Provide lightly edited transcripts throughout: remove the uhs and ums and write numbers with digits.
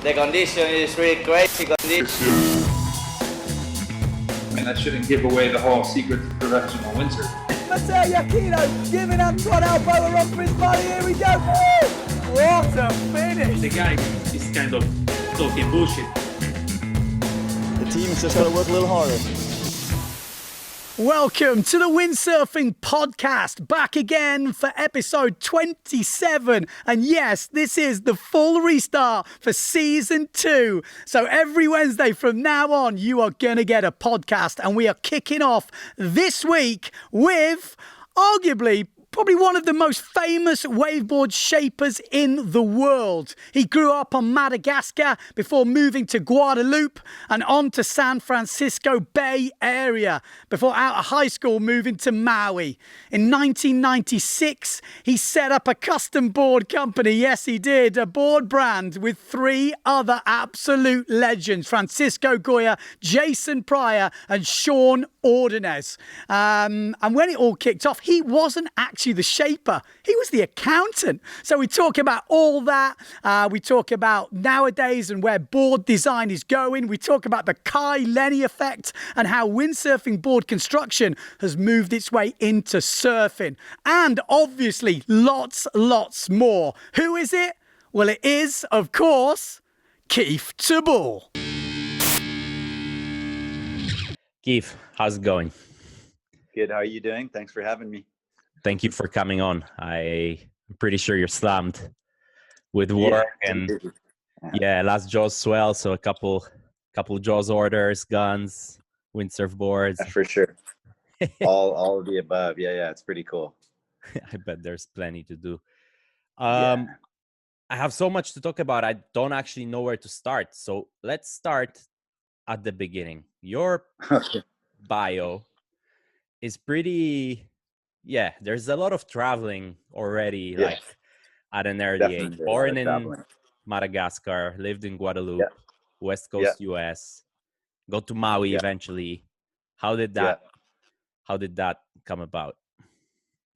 The condition is really crazy condition. And that shouldn't give away the whole secret to professional windsurfing. Matteo Iachino giving Antoine elbow a run for his body. Here we go. Woo! What a finish. The guy is kind of talking bullshit. The team's just got to work a little harder. Welcome to the Windsurfing Podcast, back again for episode 27. And yes, this is the full restart for season 2. So every Wednesday from now on, you are going to get a podcast. And we are kicking off this week with arguably probably one of the most famous waveboard shapers in the world. He grew up on Madagascar before moving to Guadeloupe and on to San Francisco Bay Area before out of high school moving to Maui. In 1996, he set up a custom board company. Yes, he did. A board brand with 3 other absolute legends, Francisco Goya, Jason Pryor and Sean Ordonez. And when it all kicked off, he wasn't actually the shaper. He was the accountant. So we talk about all that. We talk about nowadays and where board design is going. We talk about the Lenny effect and how windsurfing board construction has moved its way into surfing. And obviously lots more. Who is it? Well, it is, of course, Keith Teboul. Keith, how's it going? Good. How are you doing? Thanks for having me. Thank you for coming on. I'm pretty sure you're slammed with work and last Jaws swell. So a couple Jaws orders, guns, windsurf boards. For sure. all of the above. Yeah. It's pretty cool. I bet there's plenty to do. I have so much to talk about. I don't actually know where to start. So let's start at the beginning. Your bio is pretty... Yeah, there's a lot of traveling already, like at an early age. Born in Madagascar, lived in Guadeloupe, West Coast US, go to Maui eventually. How did that come about?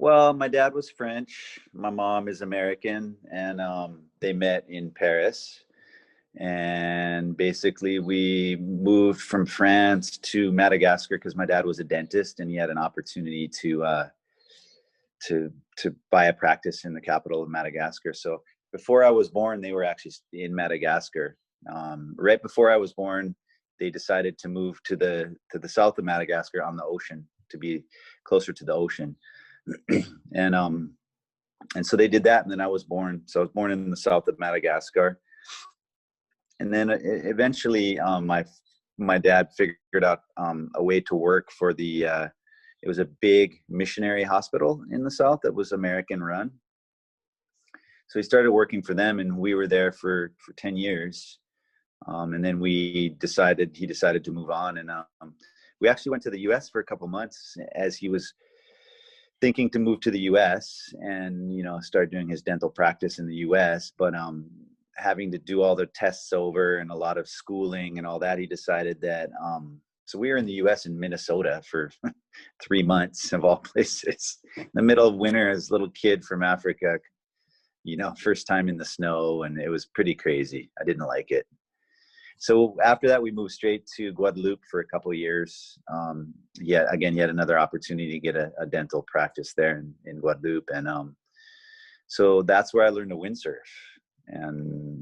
Well, my dad was French. My mom is American, and they met in Paris. And basically we moved from France to Madagascar because my dad was a dentist and he had an opportunity to buy a practice in the capital of Madagascar. So before I was born, they were actually in Madagascar. Right before I was born, they decided to move to the south of Madagascar on the ocean to be closer to the ocean. And so they did that. And then I was born. So I was born in the south of Madagascar. And then eventually my dad figured out a way to work for it was a big missionary hospital in the south that was American run. So he started working for them and we were there for 10 years. And then he decided to move on. And we actually went to the US for a couple months as he was thinking to move to the US and, start doing his dental practice in the US. But having to do all the tests over and a lot of schooling and all that, he decided that, so we were in the US in Minnesota for 3 months of all places, in the middle of winter as a little kid from Africa, first time in the snow. And it was pretty crazy. I didn't like it. So after that, we moved straight to Guadeloupe for a couple of years. Yet another opportunity to get a dental practice there in Guadeloupe. And so that's where I learned to windsurf. And,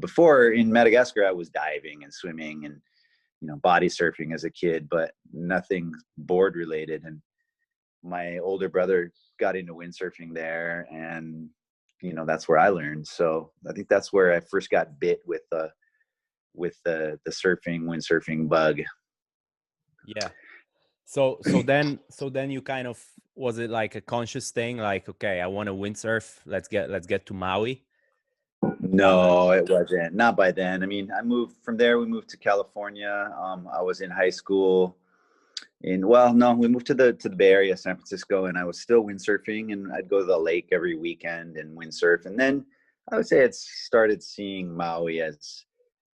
before in Madagascar, I was diving and swimming and, body surfing as a kid, but nothing board related. And my older brother got into windsurfing there and, that's where I learned. So I think that's where I first got bit with the windsurfing bug. Yeah. So then you kind of, was it like a conscious thing? Like, okay, I want to windsurf. Let's get to Maui. No, it wasn't. Not by then. I mean, we moved to California. I was in high school we moved to the Bay Area, San Francisco, and I was still windsurfing and I'd go to the lake every weekend and windsurf. And then I would say it started seeing Maui as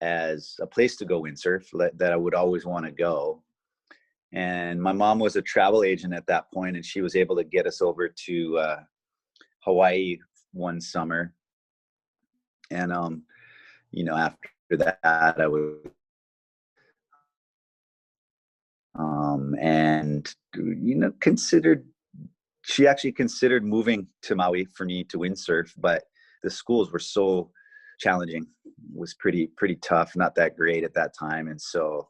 a place to go windsurf that I would always want to go. And my mom was a travel agent at that point, and she was able to get us over to Hawaii one summer. And, after that, I would, and she actually considered moving to Maui for me to windsurf, but the schools were so challenging. It was pretty tough, not that great at that time, and so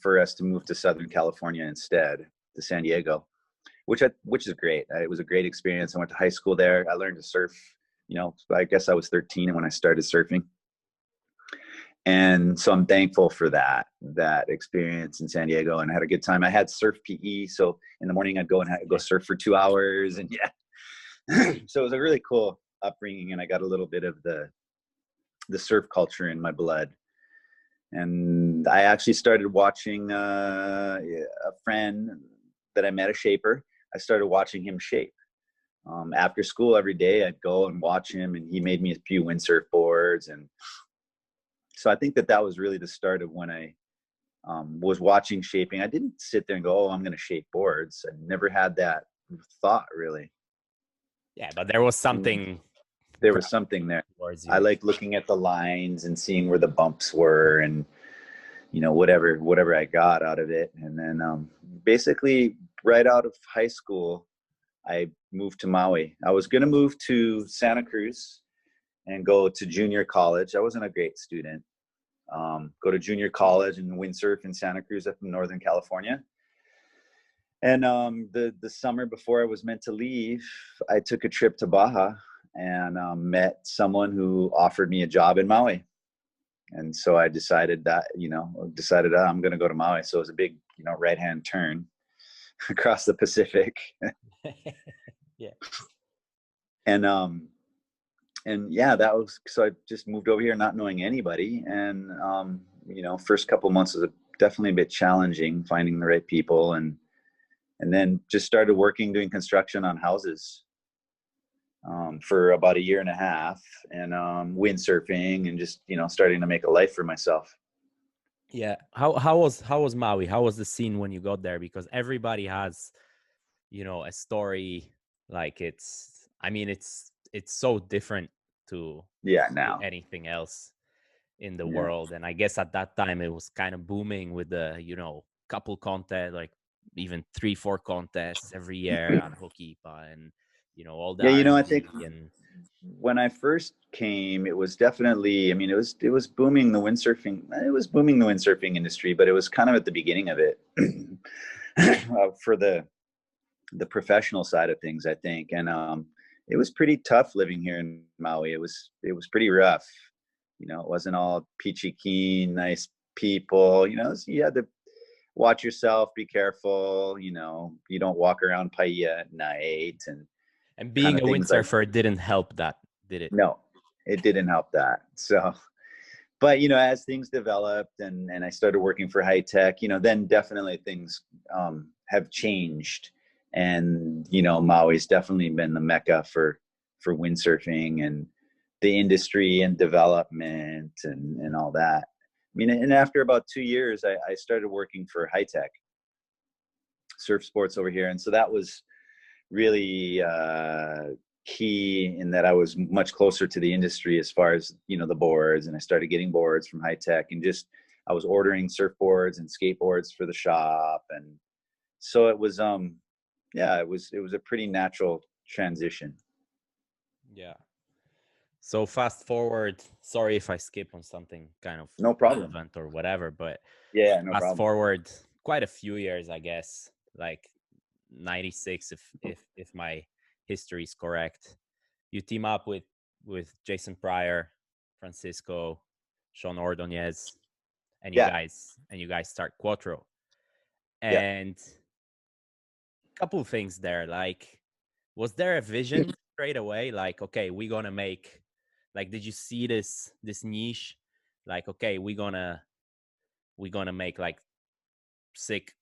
for us to move to Southern California instead, to San Diego, which is great. It was a great experience. I went to high school there. I learned to surf. I guess I was 13 when I started surfing. And so I'm thankful for that experience in San Diego, and I had a good time. I had surf PE. So in the morning I'd go surf for 2 hours, and so it was a really cool upbringing, and I got a little bit of the surf culture in my blood. And I actually started watching a friend that I met, a shaper. I started watching him shape. After school every day, I'd go and watch him, and he made me a few windsurf boards. And so I think that was really the start of when I was watching shaping. I didn't sit there and go, oh, I'm going to shape boards. I never had that thought, really. Yeah, but there was something. There was something there. I like looking at the lines and seeing where the bumps were, and whatever I got out of it. And then basically right out of high school, I moved to Maui. I was going to move to Santa Cruz and go to junior college. I wasn't a great student. Go to junior college and windsurf in Santa Cruz up in Northern California. And the summer before I was meant to leave, I took a trip to Baja and met someone who offered me a job in Maui. And so I decided that, I'm going to go to Maui. So it was a big, right-hand turn across the Pacific. Yeah. And yeah, so I just moved over here not knowing anybody. And, first couple months was definitely a bit challenging finding the right people. And then just started doing construction on houses for about 1.5 years, and windsurfing, and just, starting to make a life for myself. Yeah. How was Maui? How was the scene when you got there? Because everybody has, a story. Like it's so different to now anything else in the world. And I guess at that time it was kind of booming with the, couple contest, like even 3-4 contests every year at Hokipa, and all that. Yeah, I think when I first came, it was definitely, it was booming the windsurfing. It was booming the windsurfing industry, but it was kind of at the beginning of it for the professional side of things, I think. And it was pretty tough living here in Maui. It was pretty rough. It wasn't all peachy keen, nice people. You had to watch yourself, be careful. You don't walk around Paia at night, and being a windsurfer didn't help that, did it? No, it didn't help that. So, but as things developed and I started working for high tech, then definitely things have changed. And Maui's definitely been the mecca for windsurfing and the industry and development and all that. And after about 2 years, I started working for high tech surf sports over here, and so that was really key in that I was much closer to the industry as far as the boards, and I started getting boards from high tech, and just I was ordering surfboards and skateboards for the shop, and so it was it was a pretty natural transition. Yeah. So fast forward, sorry if I skip on something kind of no problem relevant or whatever, but yeah, no fast problem. Forward quite a few years, I guess, like 96, if my history is correct. You team up with Jason Pryor, Francisco, Sean Ordonez, and you guys start Quattro. And a couple of things there. Like, was there a vision straight away? Like, okay, we're gonna make, like, did you see this niche? Like, okay, we're gonna make like sick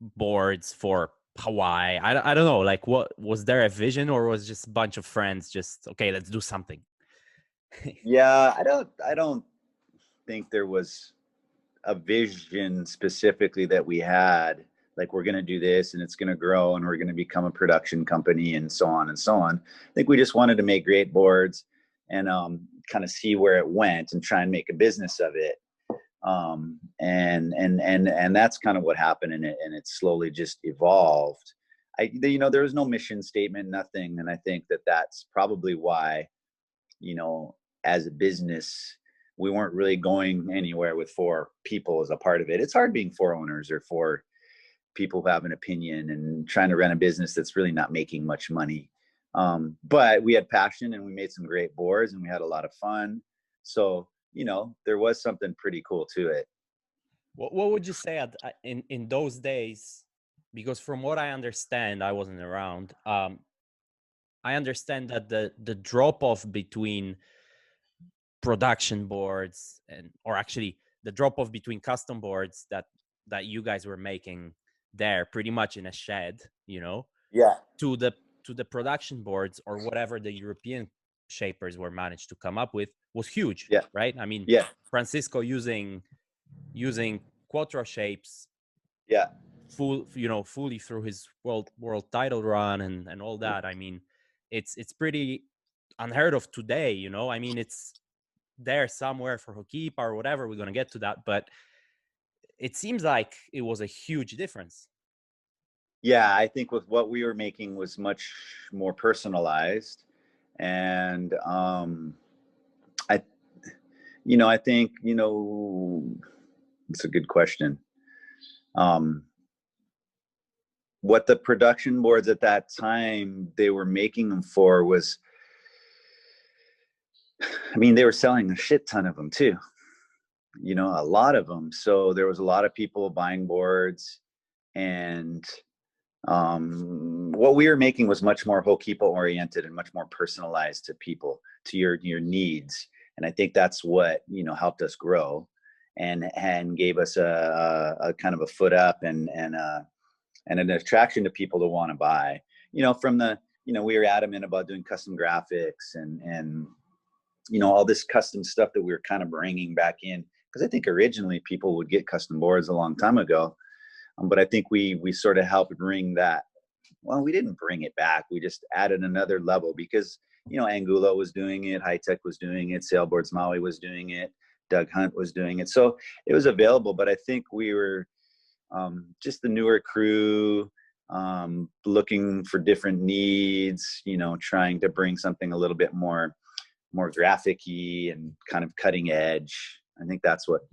boards for Hawaii. I don't know. Like, what was there a vision, or was just a bunch of friends just, okay, let's do something? Yeah, I don't think there was a vision specifically that we had. like we're going to do this and it's going to grow and we're going to become a production company and so on and so on. I think we just wanted to make great boards and kind of see where it went and try and make a business of it. And that's kind of what happened, and it slowly just evolved. There was no mission statement, nothing. And I think that's probably why, as a business, we weren't really going anywhere with 4 people as a part of it. It's hard being 4 owners or 4 people who have an opinion and trying to run a business that's really not making much money. But we had passion and we made some great boards and we had a lot of fun. So, there was something pretty cool to it. What would you say in those days? Because from what I understand, I wasn't around. I understand that the drop off between production boards or actually the drop off between custom boards that you guys were making there pretty much in a shed, to the production boards or whatever the European shapers were managed to come up with was huge. Yeah. Right. I mean, Francisco using Quattro shapes. Yeah. Fully through his world title run and all that. I mean, it's pretty unheard of today. I mean, it's there somewhere for Hokipa or whatever. We're gonna get to that, but it seems like it was a huge difference. Yeah, I think with what we were making was much more personalized, and I think it's a good question. What the production boards at that time they were making them for was, they were selling a shit ton of them too, a lot of them. So there was a lot of people buying boards, and what we were making was much more Hokipa oriented and much more personalized to people, to your needs. And I think that's what, helped us grow and gave us a kind of a foot up and an attraction to people to want to buy, from the, we were adamant about doing custom graphics and all this custom stuff that we were kind of bringing back in. Because I think originally people would get custom boards a long time ago. But I think we sort of helped bring that. Well, we didn't bring it back. We just added another level because, Angulo was doing it. High Tech was doing it. Sailboards Maui was doing it. Doug Hunt was doing it. So it was available, but I think we were just the newer crew, looking for different needs, trying to bring something a little bit more graphic-y and kind of cutting edge. I think that's what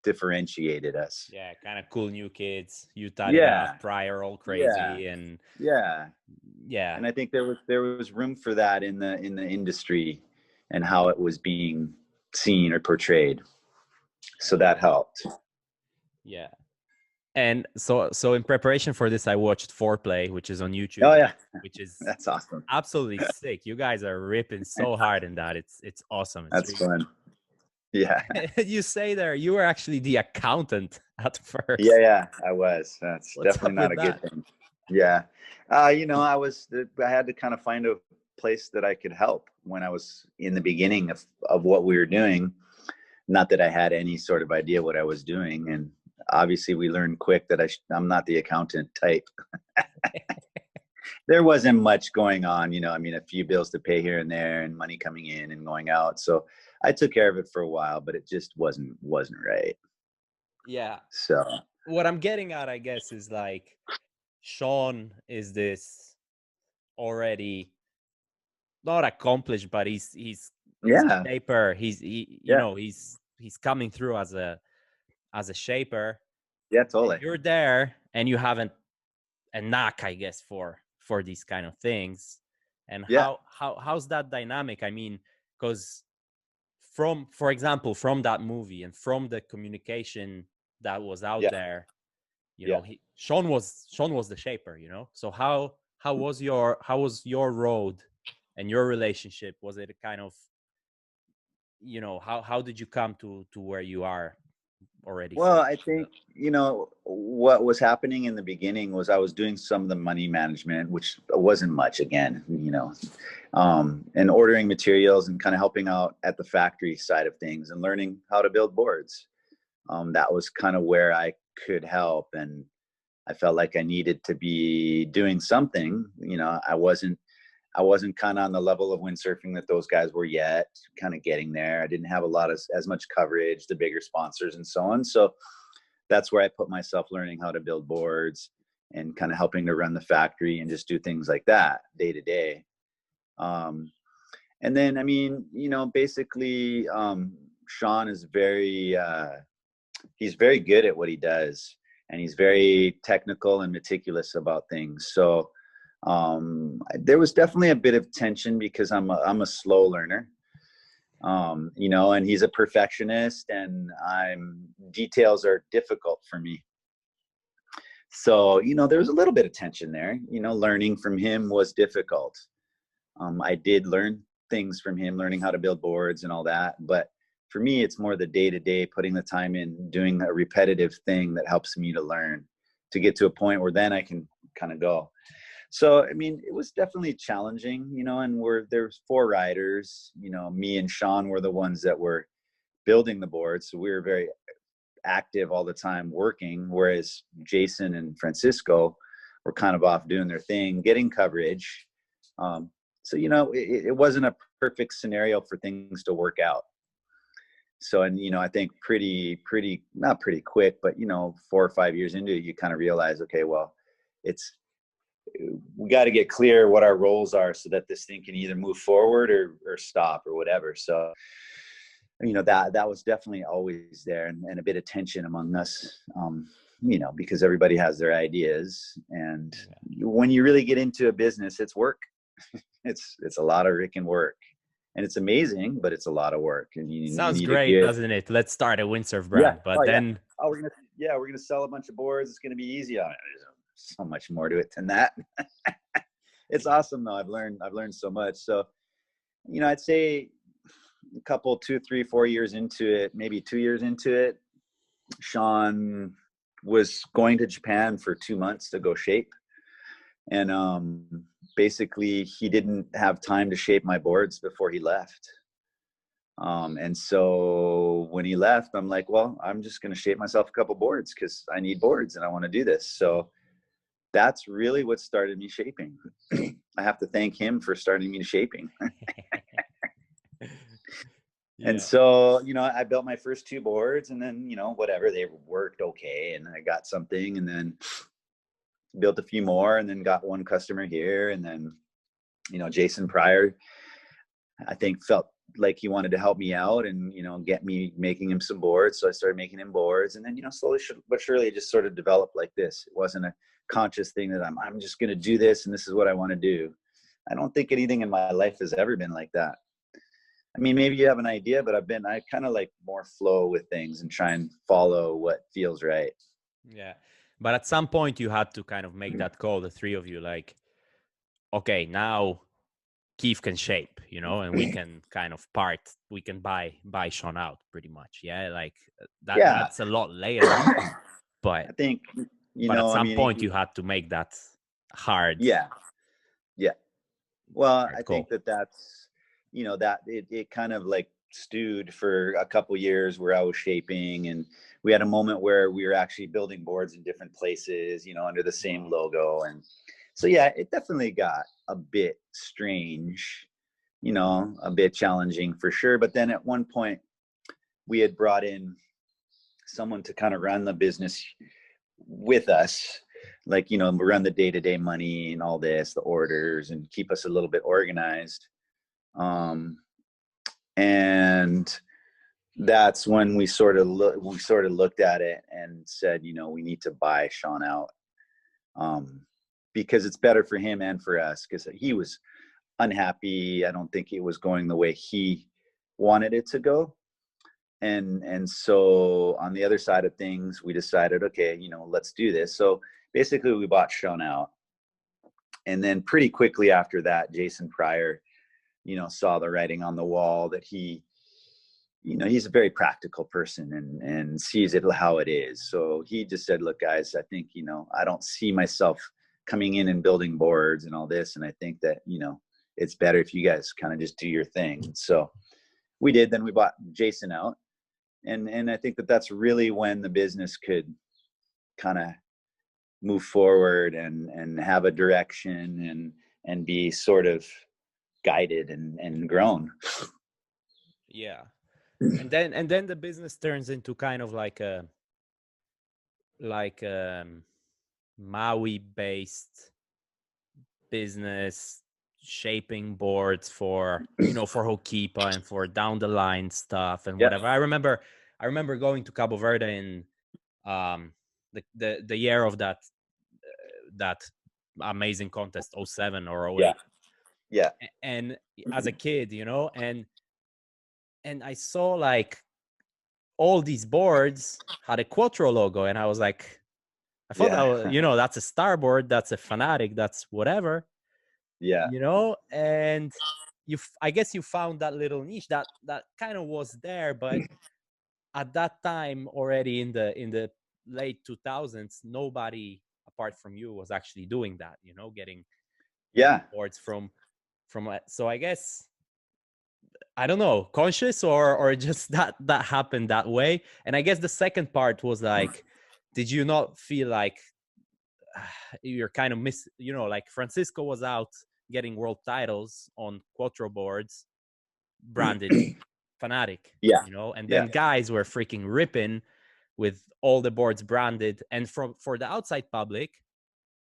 differentiated us. Yeah, kind of cool new kids. You thought enough prior all crazy and yeah. And I think there was room for that in the industry and how it was being seen or portrayed. So that helped. Yeah. And so in preparation for this, I watched Foreplay, which is on YouTube. Oh yeah, that's awesome. Absolutely sick. You guys are ripping so hard in that. It's awesome. That's really fun. Yeah. You say there you were actually the accountant at first. Yeah, I was. That's What's definitely not a good thing. Yeah. I had to kind of find a place that I could help when I was in the beginning of what we were doing. Not that I had any sort of idea what I was doing, and obviously we learned quick that I'm not the accountant type. There wasn't much going on, a few bills to pay here and there and money coming in and going out. So I took care of it for a while, but it just wasn't right. Yeah. So what I'm getting at, I guess, is like Sean is this already not accomplished, but he's a shaper. He's coming through as a shaper. Yeah, totally. And you're there and you haven't a knack, I guess, for these kind of things. And how's that dynamic? I mean, because for example, from that movie and from the communication that was out there, Sean was the shaper, So how was your road and your relationship? Was it a kind of, how did you come to where you are already? Well, I think, what was happening in the beginning was I was doing some of the money management, which wasn't much again, and ordering materials and kind of helping out at the factory side of things and learning how to build boards. That was kind of where I could help. And I felt like I needed to be doing something. I wasn't kind of on the level of windsurfing that those guys were yet, kind of getting there. I didn't have as much coverage, the bigger sponsors and so on. So that's where I put myself learning how to build boards and kind of helping to run the factory and just do things like that day to day. And then, basically, Sean is he's very good at what he does, and he's very technical and meticulous about things. So there was definitely a bit of tension because I'm a slow learner, and he's a perfectionist, and details are difficult for me. So, there was a little bit of tension there. Learning from him was difficult. I did learn things from him, learning how to build boards and all that. But for me, it's more the day-to-day, putting the time in, doing a repetitive thing that helps me to learn, to get to a point where then I can kind of go. So, it was definitely challenging, and there's 4 riders, me and Sean were the ones that were building the board. So we were very active all the time working, whereas Jason and Francisco were kind of off doing their thing, getting coverage. So, it wasn't a perfect scenario for things to work out. So, and, I think not pretty quick, but, 4 or 5 years into it, you kind of realize, okay, well, we got to get clear what our roles are so that this thing can either move forward or stop or whatever. So, that was definitely always there, and a bit of tension among us, because everybody has their ideas. And when you really get into a business, it's work. It's a lot of freaking work, and it's amazing, but it's a lot of work. And sounds great, doesn't it? Let's start a windsurf brand, but then we're gonna sell a bunch of boards. It's gonna be easy. There's so much more to it than that. It's awesome though. I've learned so much. So, I'd say a couple, 2, 3, 4 years into it, maybe 2 years into it, Sean was going to Japan for 2 months to go shape. And basically he didn't have time to shape my boards before he left. And so when he left, I'm like, well, I'm just going to shape myself a couple boards because I need boards and I want to do this. So that's really what started me shaping. I have to thank him for starting me shaping. And so, I built my first 2 boards, and then, whatever, they worked okay. And I got something, and then built a few more, and then got one customer here. And then, Jason Pryor, I think, felt like he wanted to help me out and, get me making him some boards. So I started making him boards, and then, slowly but surely it just sort of developed like this. It wasn't a conscious thing that I'm just going to do this and this is what I want to do. I don't think anything in my life has ever been like that. Maybe you have an idea, but I kind of like more flow with things and try and follow what feels right. Yeah. But at some point you had to kind of make that call, the 3 of you, like, okay, now Keith can shape, and we can kind of we can buy Sean out pretty much. Yeah. Like that's a lot later, but I think, but at some point you had to make that hard. Yeah. Yeah. Well, I think that's, that it kind of like stewed for a couple years where I was shaping, and we had a moment where we were actually building boards in different places, under the same logo. And so, yeah, it definitely got a bit strange, a bit challenging for sure. But then at one point we had brought in someone to kind of run the business with us, like, run the day-to-day money and all this, the orders, and keep us a little bit organized. And that's when we sort of looked at it and said, we need to buy Sean out, because it's better for him and for us, because he was unhappy. I don't think it was going the way he wanted it to go. And so on the other side of things, we decided, okay, let's do this. So basically we bought Sean out. And then pretty quickly after that, Jason Pryor, saw the writing on the wall that he's a very practical person and sees it how it is. So he just said, look, guys, I think, I don't see myself coming in and building boards and all this. And I think that, it's better if you guys kind of just do your thing. So we did. Then we bought Jason out. And I think that that's really when the business could kind of move forward and have a direction and be sort of guided and grown. Yeah. And then the business turns into kind of like a Maui based business, shaping boards for for Hokipa and for down the line stuff and whatever. I remember going to Cabo Verde in the year of that amazing contest, 07 or 08. Yeah. And as a kid, and I saw like all these boards had a Quattro logo, and I was like, I thought that was, that's a starboard, that's a Fanatic, that's whatever. Yeah. And I guess you found that little niche that kind of was there, but at that time already in the late 2000s, nobody apart from you was actually doing that, getting boards from so I guess, I don't know, conscious or just that happened that way. And I guess the second part was like, did you not feel like you're kind of like Francisco was out getting world titles on Quattro boards branded Fanatic, and then guys were freaking ripping with all the boards branded. And for the outside public,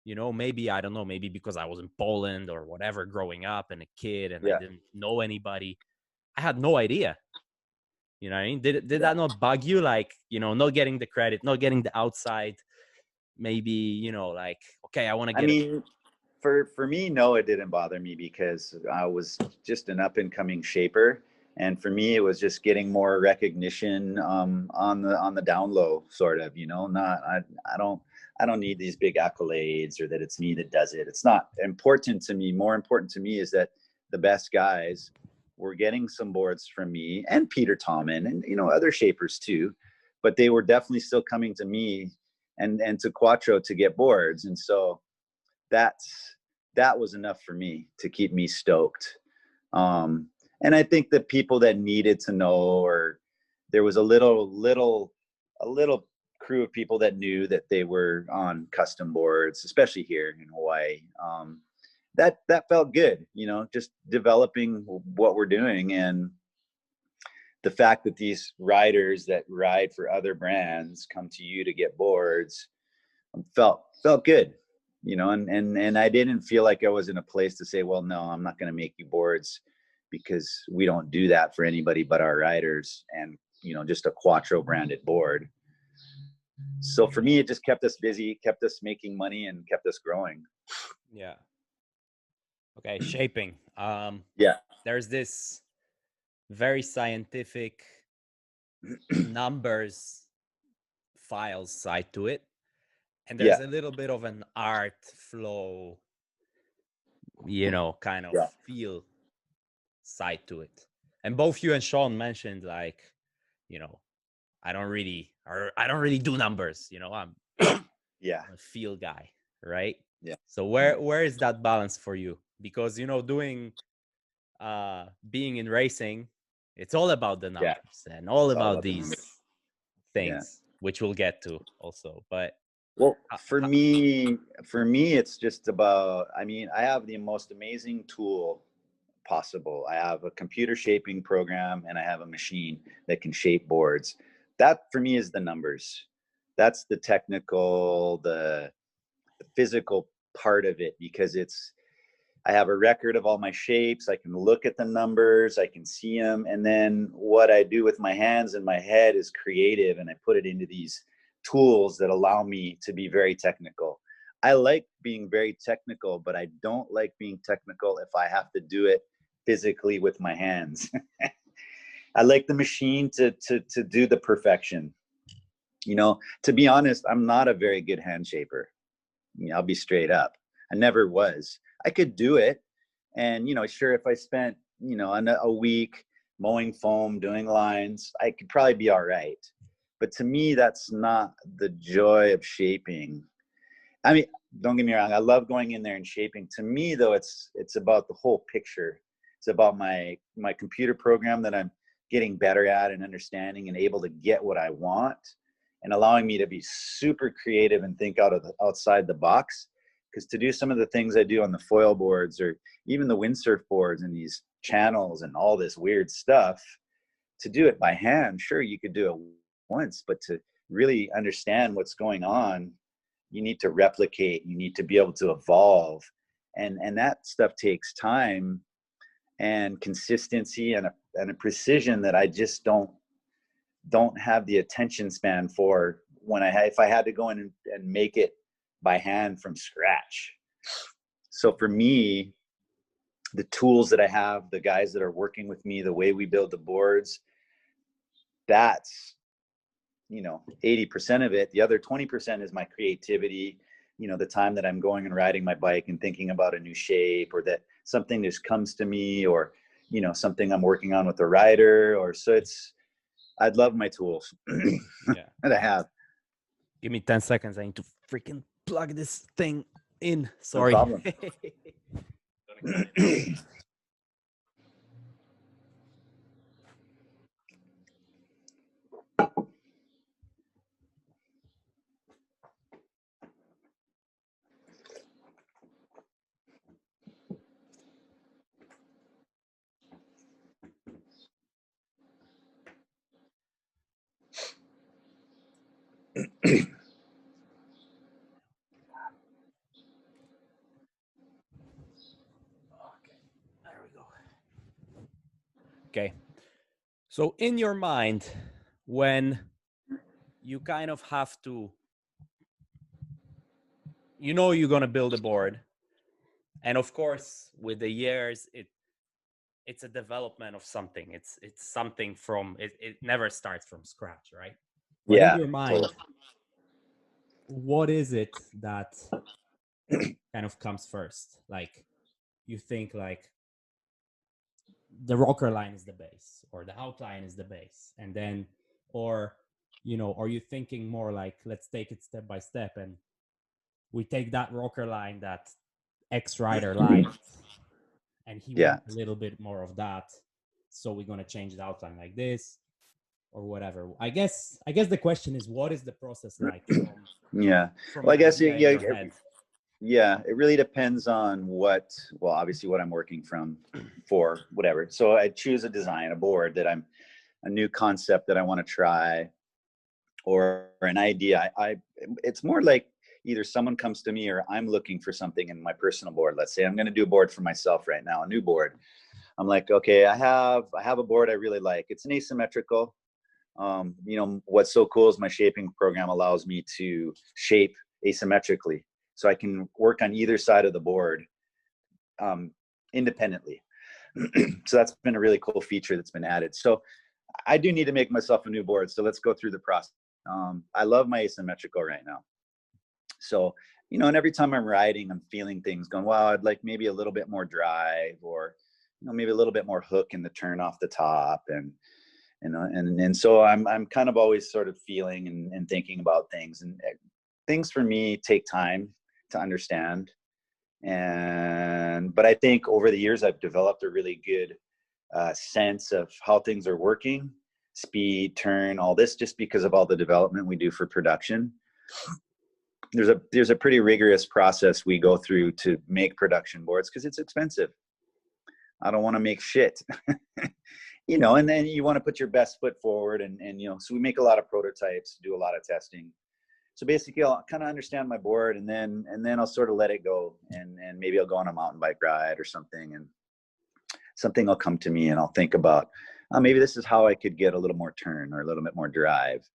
maybe, I don't know, maybe because I was in Poland or whatever growing up and a kid and I didn't know anybody, I had no idea. You know what I mean? Did that not bug you? Like, not getting the credit, not getting the outside, maybe, like, okay, I want to get. I mean, for me, no, it didn't bother me because I was just an up and coming shaper. And for me, it was just getting more recognition on the down low, sort of, I don't need these big accolades or that it's me that does it. It's not important to me. More important to me is that the best guys were getting some boards from me and Peter Tommen and, other shapers too, but they were definitely still coming to me and to Quattro to get boards. And so that was enough for me to keep me stoked. And I think the people that needed to know, or there was a little crew of people that knew that they were on custom boards, especially here in Hawaii. That felt good, just developing what we're doing. And the fact that these riders that ride for other brands come to you to get boards felt good, and I didn't feel like I was in a place to say, well, no, I'm not going to make you boards because we don't do that for anybody but our riders and, just a Quattro branded board. So for me, it just kept us busy, kept us making money, and kept us growing. Yeah. Okay, shaping. There's this very scientific numbers files side to it, and there's a little bit of an art flow, kind of feel side to it. And both you and Sean mentioned, like, I don't really do numbers, I'm a feel guy, right? Yeah. So where is that balance for you? Because doing being in racing, it's all about the numbers and all about these things, which we'll get to also. But well, for me, it's just about, I have the most amazing tool possible. I have a computer shaping program and I have a machine that can shape boards. That for me is the numbers. That's the technical, the physical part of it, because I have a record of all my shapes. I can look at the numbers, I can see them. And then what I do with my hands and my head is creative, and I put it into these tools that allow me to be very technical. I like being very technical, but I don't like being technical if I have to do it physically with my hands. I like the machine to do the perfection. To be honest, I'm not a very good hand shaper. I'll be straight up. I never was. I could do it. And, sure, if I spent, a week mowing foam, doing lines, I could probably be all right. But to me, that's not the joy of shaping. Don't get me wrong. I love going in there and shaping. To me, though, it's about the whole picture. It's about my computer program that I'm getting better at and understanding and able to get what I want. and allowing me to be super creative and think outside the box. Because to do some of the things I do on the foil boards or even the windsurf boards and these channels and all this weird stuff, to do it by hand, sure, you could do it once, but to really understand what's going on, you need to replicate, you need to be able to evolve. And that stuff takes time and consistency and a precision that I just don't have the attention span for if I had to go in and make it by hand from scratch. So for me, the tools that I have, the guys that are working with me, the way we build the boards, that's, 80% of it. The other 20% is my creativity, the time that I'm going and riding my bike and thinking about a new shape, or that something just comes to me, or, something I'm working on with the rider, I'd love my tools that I have. Give me 10 seconds. I need to freaking plug this thing in. Sorry. No problem. Okay. So in your mind, when you kind of have to, you're going to build a board. And of course, with the years, it's a development of something. It's something it never starts from scratch, right? But Yeah. in your mind, what is it that kind of comes first? Like, you think like, the rocker line is the base, or the outline is the base, and then, or are you thinking more like, let's take it step by step, and we take that rocker line that X rider liked, and he wants a little bit more of that, so we're going to change the outline like this, or whatever. I guess the question is, what is the process like? Well, I guess it really depends on obviously what I'm working for whatever. So I choose a board that a new concept that I want to try, or an idea. It's more like either someone comes to me or I'm looking for something in my personal board. Let's say I'm going to do a board for myself right now, a new board. I'm like, okay, I have a board I really like. It's an asymmetrical. What's so cool is my shaping program allows me to shape asymmetrically. So I can work on either side of the board independently. So that's been a really cool feature that's been added. So I do need to make myself a new board. So let's go through the process. I love my asymmetrical right now. So, and every time I'm riding, I'm feeling things going, wow, I'd like maybe a little bit more drive, or, maybe a little bit more hook in the turn off the top. And so I'm kind of always sort of feeling and thinking about things, and things for me take time to understand. But I think over the years, I've developed a really good sense of how things are working, speed, turn, all this, just because of all the development we do for production. There's a pretty rigorous process we go through to make production boards, because it's expensive. I don't want to make shit, and then you want to put your best foot forward, and so we make a lot of prototypes, do a lot of testing. So basically I'll kind of understand my board, and then I'll sort of let it go, and maybe I'll go on a mountain bike ride or something, and something will come to me, and I'll think about, maybe this is how I could get a little more turn or a little bit more drive.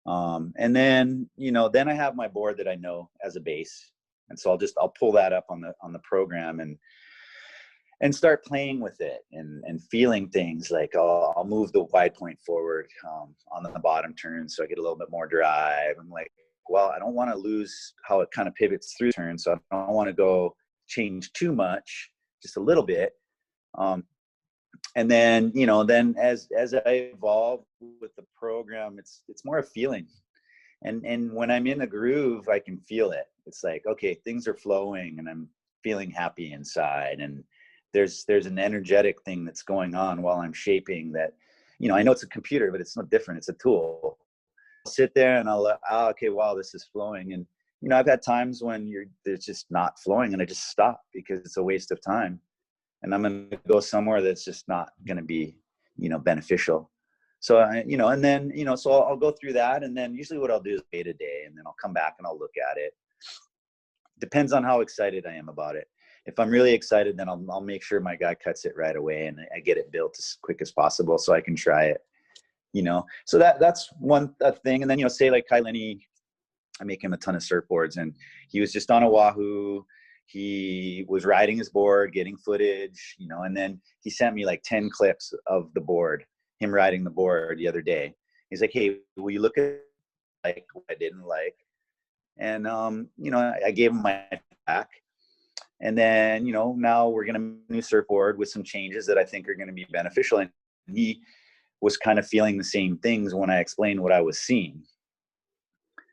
And then, then I have my board that I know as a base. And so I'll pull that up on the program and start playing with it and feeling things like, I'll move the wide point forward, on the bottom turn, so I get a little bit more drive. I'm like, well, I don't want to lose how it kind of pivots through turn. So I don't want to go change too much, just a little bit. And then, then as I evolve with the program, it's more a feeling. And when I'm in a groove, I can feel it. It's like, okay, things are flowing and I'm feeling happy inside. And there's an energetic thing that's going on while I'm shaping that, I know it's a computer, but it's not different. It's a tool. sit there and okay, wow, this is flowing. And, you know, I've had times when it's just not flowing and I just stop because it's a waste of time. And I'm going to go somewhere that's just not going to be, you know, beneficial. So, you know, and then, you know, so I'll go through that. And then usually what I'll do is day to day, and then I'll come back and I'll look at it. Depends on how excited I am about it. If I'm really excited, then I'll make sure my guy cuts it right away and I get it built as quick as possible so I can try it, you know. So that's one thing. And then, you know, say like Lenny, I make him a ton of surfboards, and he was just on Oahu. He was riding his board, getting footage, you know, and then he sent me like 10 clips of the board, him riding the board the other day. He's like, hey, will you look at like what I didn't like? And, you know, I gave him my back. And then, you know, now we're going to make a new surfboard with some changes that I think are going to be beneficial. And he was kind of feeling the same things when I explained what I was seeing.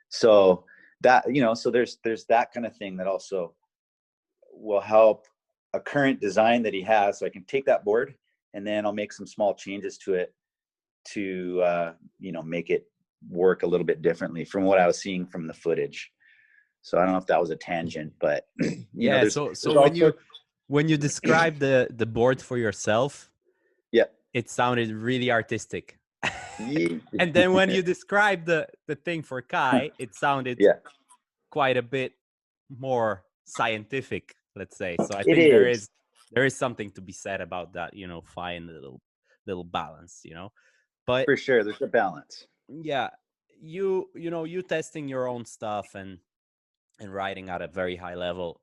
So that, you know, so there's that kind of thing that also will help a current design that he has. So I can take that board and then I'll make some small changes to it to, you know, make it work a little bit differently from what I was seeing from the footage. So I don't know if that was a tangent, but yeah. So when you describe the board for yourself, yeah, it sounded really artistic. Yeah. And then when you described the thing for Kai, it sounded quite a bit more scientific, let's say. So I think there is something to be said about that, you know, fine little balance, you know. But for sure, there's a balance. Yeah, you know, you testing your own stuff and riding at a very high level.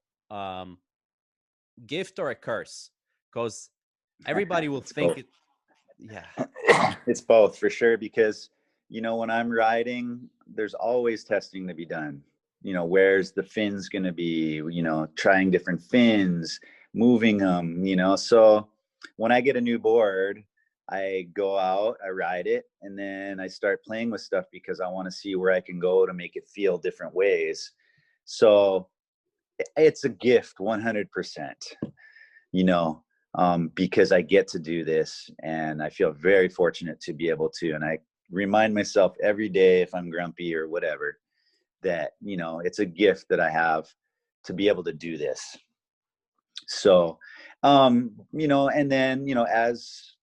Gift or a curse? Because everybody will think it. Yeah, it's both for sure, because, you know, when I'm riding, there's always testing to be done. You know, where's the fins going to be, you know, trying different fins, moving them, you know. So when I get a new board, I go out, I ride it, and then I start playing with stuff because I want to see where I can go to make it feel different ways. So it's a gift 100%, you know, because I get to do this and I feel very fortunate to be able to. And I remind myself every day, if I'm grumpy or whatever, that, you know, it's a gift that I have to be able to do this. So, you know, and then, you know, as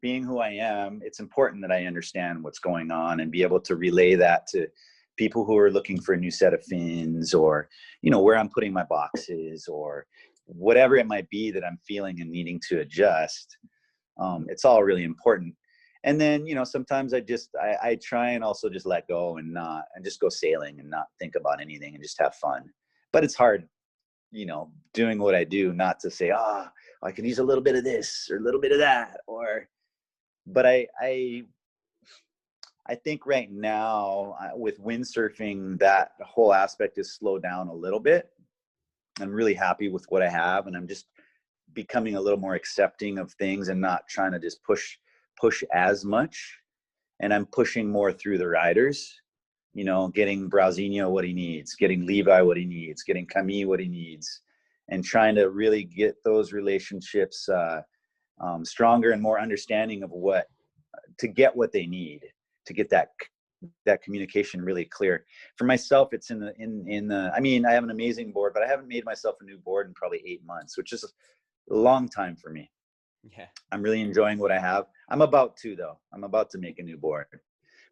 being who I am, it's important that I understand what's going on and be able to relay that to people who are looking for a new set of fins, or, you know, where I'm putting my boxes or whatever it might be that I'm feeling and needing to adjust. It's all really important. And then, you know, sometimes I try and also just let go and just go sailing and not think about anything and just have fun. But it's hard, you know, doing what I do, not to say, I could use a little bit of this or a little bit of that, but I think right now with windsurfing, that whole aspect is slowed down a little bit. I'm really happy with what I have, and I'm just becoming a little more accepting of things and not trying to just push as much. And I'm pushing more through the riders, you know, getting Browsinho what he needs, getting Levi what he needs, getting Camille what he needs, and trying to really get those relationships stronger and more understanding of what they need, to get that communication really clear. For myself, it's in the I mean, I have an amazing board, but I haven't made myself a new board in probably 8 months, which is a long time for me. Yeah, I'm really enjoying what I have. I'm about to make a new board,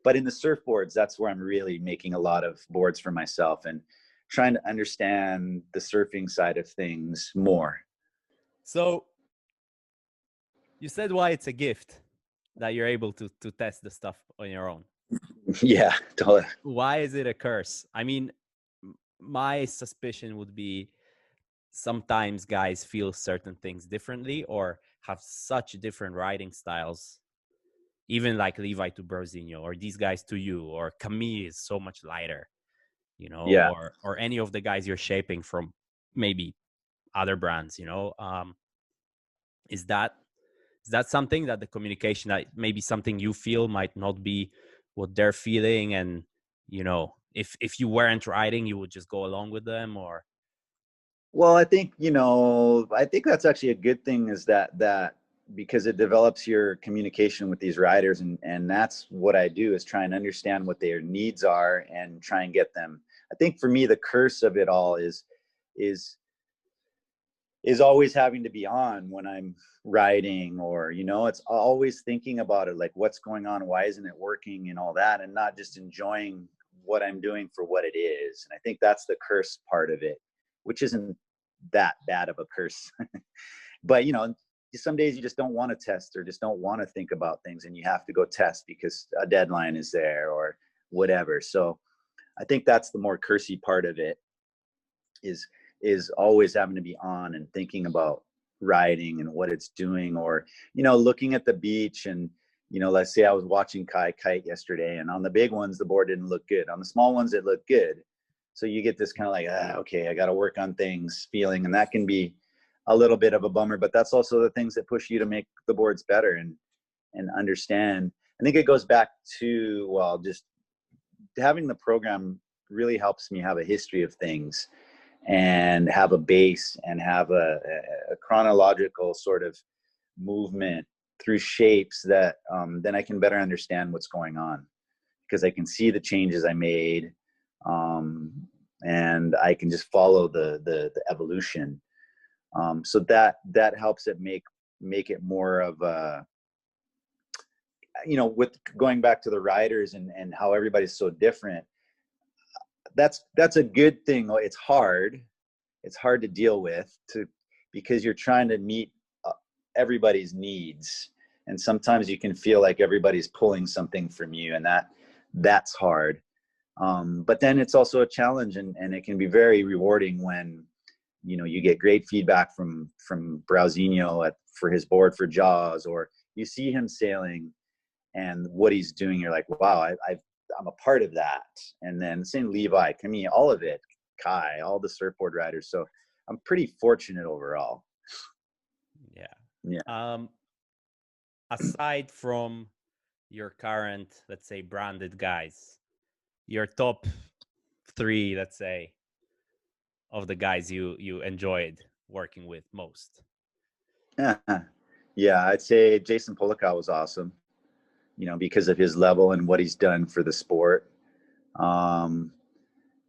but in the surfboards, that's where I'm really making a lot of boards for myself and trying to understand the surfing side of things more. So you said why it's a gift that you're able to test the stuff on your own. Yeah, totally. Why is it a curse? I mean, my suspicion would be sometimes guys feel certain things differently or have such different riding styles, even like Levi to Browsinho, or these guys to you, or Camille is so much lighter, you know, yeah. or any of the guys you're shaping from maybe other brands, you know. Is that something that the communication, that maybe something you feel might not be what they're feeling, and, you know, if you weren't riding, you would just go along with them? Or well, I think, you know, I think that's actually a good thing, is that because it develops your communication with these riders, and that's what I do, is try and understand what their needs are and try and get them. I think for me, the curse of it all is always having to be on when I'm riding, or, you know, it's always thinking about it, like what's going on, why isn't it working, and all that, and not just enjoying what I'm doing for what it is. And I think that's the curse part of it, which isn't that bad of a curse. But, you know, some days you just don't want to test, or just don't want to think about things, and you have to go test because a deadline is there or whatever. So I think that's the more cursey part of it, is always having to be on and thinking about riding and what it's doing, or, you know, looking at the beach. And, you know, let's say I was watching Kai kite yesterday, and on the big ones, the board didn't look good. On the small ones, it looked good. So you get this kind of like, okay, I got to work on things feeling, and that can be a little bit of a bummer, but that's also the things that push you to make the boards better and understand. I think it goes back to, well, just having the program really helps me have a history of things, and have a base, and have a chronological sort of movement through shapes that then I can better understand what's going on, because I can see the changes I made, and I can just follow the evolution. So that helps it make it more of a, you know, with going back to the riders and how everybody's so different. That's a good thing. It's hard to deal with, because you're trying to meet everybody's needs, and sometimes you can feel like everybody's pulling something from you, and that's hard. But then it's also a challenge, and it can be very rewarding when, you know, you get great feedback from Browsinho for his board for Jaws, or you see him sailing and what he's doing. You're like, wow, I'm a part of that. And then same Levi, Camille, all of it, Kai, all the surfboard riders. So I'm pretty fortunate overall. Yeah. Aside from your current, let's say, branded guys, your top 3, let's say, of the guys you enjoyed working with most. Yeah, I'd say Jason Polikow was awesome, you know, because of his level and what he's done for the sport. You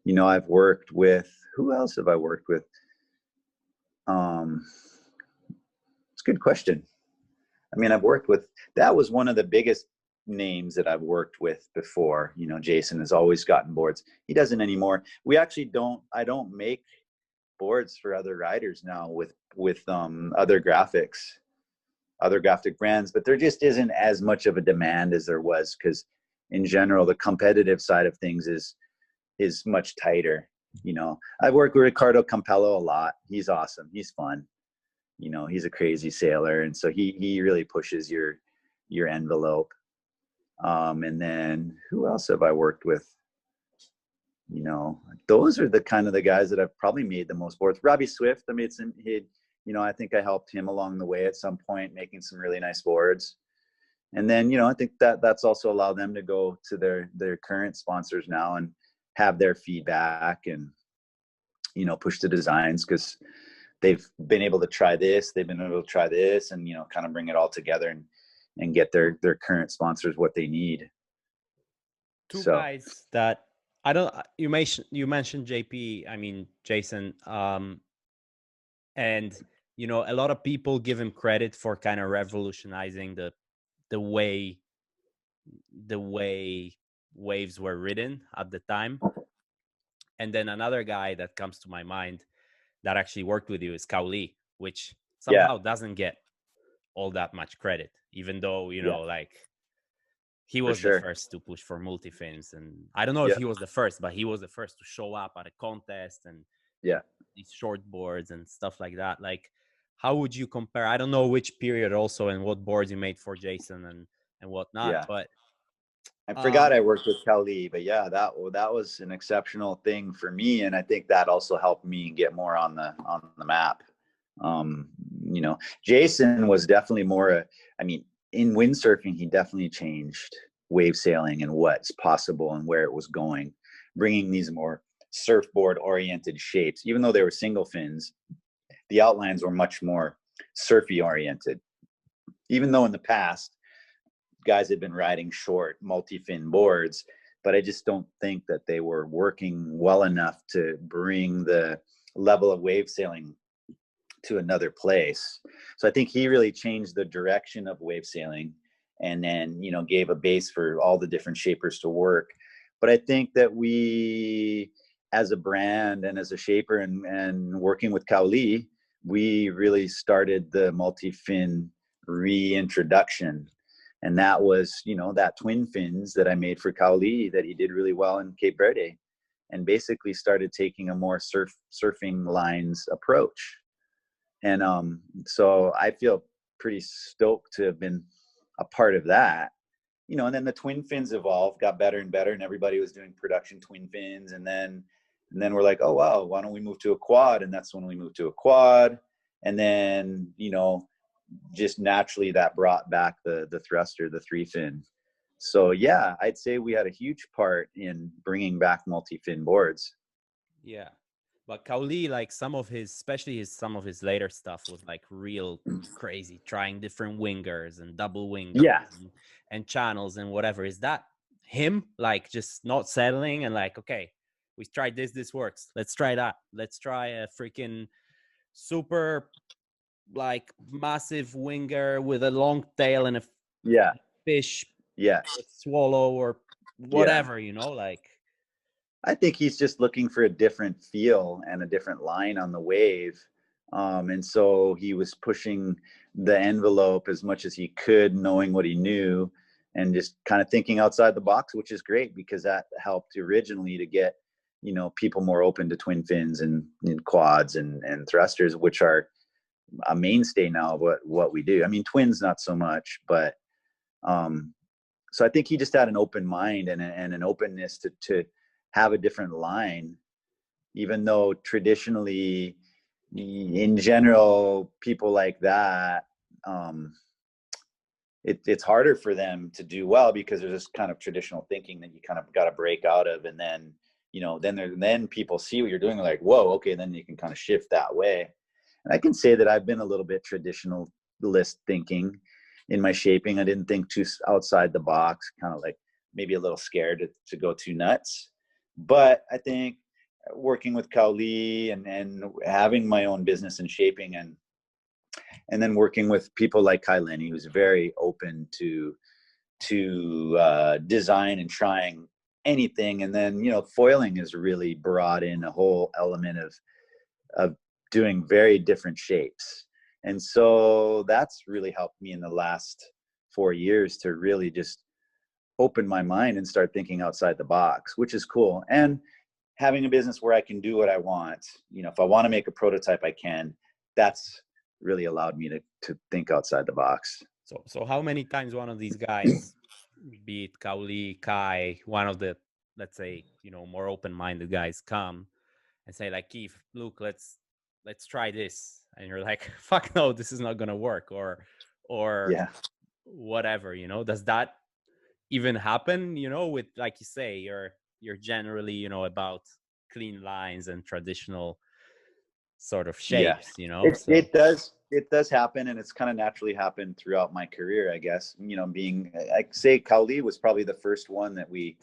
know, I've worked with, who else have I worked with? It's a good question. I mean, that was one of the biggest names that I've worked with before. You know, Jason has always gotten boards. He doesn't anymore. We actually I don't make boards for other riders now with other graphic brands, but there just isn't as much of a demand as there was, because in general, the competitive side of things is much tighter. You know, I've worked with Ricardo Campello a lot. He's awesome. He's fun. You know, he's a crazy sailor. And so he really pushes your envelope. And then who else have I worked with? You know, those are the kind of the guys that I've probably made the most boards. Robbie Swift, I think I helped him along the way at some point, making some really nice boards. And then, you know, I think that's also allowed them to go to their current sponsors now and have their feedback and, you know, push the designs, because they've been able to try this, they've been able to try this, and, you know, kind of bring it all together and get their current sponsors what they need. Two guys that you mentioned JP, I mean, Jason, and, you know, a lot of people give him credit for kind of revolutionizing the way waves were ridden at the time. And then another guy that comes to my mind that actually worked with you is Kauli, which somehow doesn't get all that much credit, even though, you know, like, he was the first to push for multi-fins. And I don't know if he was the first, but he was the first to show up at a contest and these short boards and stuff like that. Like, how would you compare? I don't know which period also and what boards you made for Jason and whatnot, but I forgot I worked with Kauli, but yeah, that was an exceptional thing for me. And I think that also helped me get more on the map. You know, Jason was definitely more, in windsurfing, he definitely changed wave sailing and what's possible and where it was going, bringing these more surfboard oriented shapes. Even though they were single fins, the outlines were much more surfy oriented. even though in the past guys had been riding short multi-fin boards, but I just don't think that they were working well enough to bring the level of wave sailing to another place. So I think he really changed the direction of wave sailing, and then, you know, gave a base for all the different shapers to work. But I think that we, as a brand and as a shaper and working with Kaoli, we really started the multi-fin reintroduction. And that was, you know, that twin fins that I made for Kaoli that he did really well in Cape Verde, and basically started taking a more surfing lines approach. And so I feel pretty stoked to have been a part of that, you know. And then the twin fins evolved, got better and better, and everybody was doing production twin fins. And then we're like, oh wow, why don't we move to a quad? And that's when we moved to a quad. And then, you know, just naturally that brought back the thruster, the 3-fin. So yeah, I'd say we had a huge part in bringing back multi-fin boards. Yeah. But Kaoli, like some of his later stuff was like real crazy, trying different wingers and double wingers, Yeah, and channels and whatever. Is that him, like just not settling and like, okay, we tried this works, let's try that, let's try a freaking super like massive winger with a long tail and a fish swallow or whatever, you know, like. I think he's just looking for a different feel and a different line on the wave. And so he was pushing the envelope as much as he could, knowing what he knew, and just kind of thinking outside the box, which is great because that helped originally to get, you know, people more open to twin fins and quads and thrusters, which are a mainstay now of what we do. I mean, twins, not so much, but so I think he just had an open mind and an openness to have a different line, even though traditionally, in general, people like that, it's harder for them to do well because there's this kind of traditional thinking that you kind of got to break out of, and then, you know, then people see what you're doing, like, whoa, okay, then you can kind of shift that way. And I can say that I've been a little bit traditionalist thinking in my shaping. I didn't think too outside the box, kind of like maybe a little scared to go too nuts. But I think working with Kaoli and having my own business in shaping and then working with people like Lenny, who's very open to design and trying anything. And then, you know, foiling has really brought in a whole element of doing very different shapes. And so that's really helped me in the last 4 years to really just open my mind and start thinking outside the box, which is cool. And having a business where I can do what I want, you know, if I want to make a prototype, I can. That's really allowed me to think outside the box. So how many times one of these guys, be it Kaoli, Kai, one of the, let's say, you know, more open-minded guys, come and say like, Keith, look, let's try this, and you're like, fuck no, this is not gonna work, or yeah, whatever, you know? Does that even happen, you know, with, like you say, you're generally, you know, about clean lines and traditional sort of shapes, you know? It does happen, and it's kind of naturally happened throughout my career, I guess. You know, I say Kaoli was probably the first one that we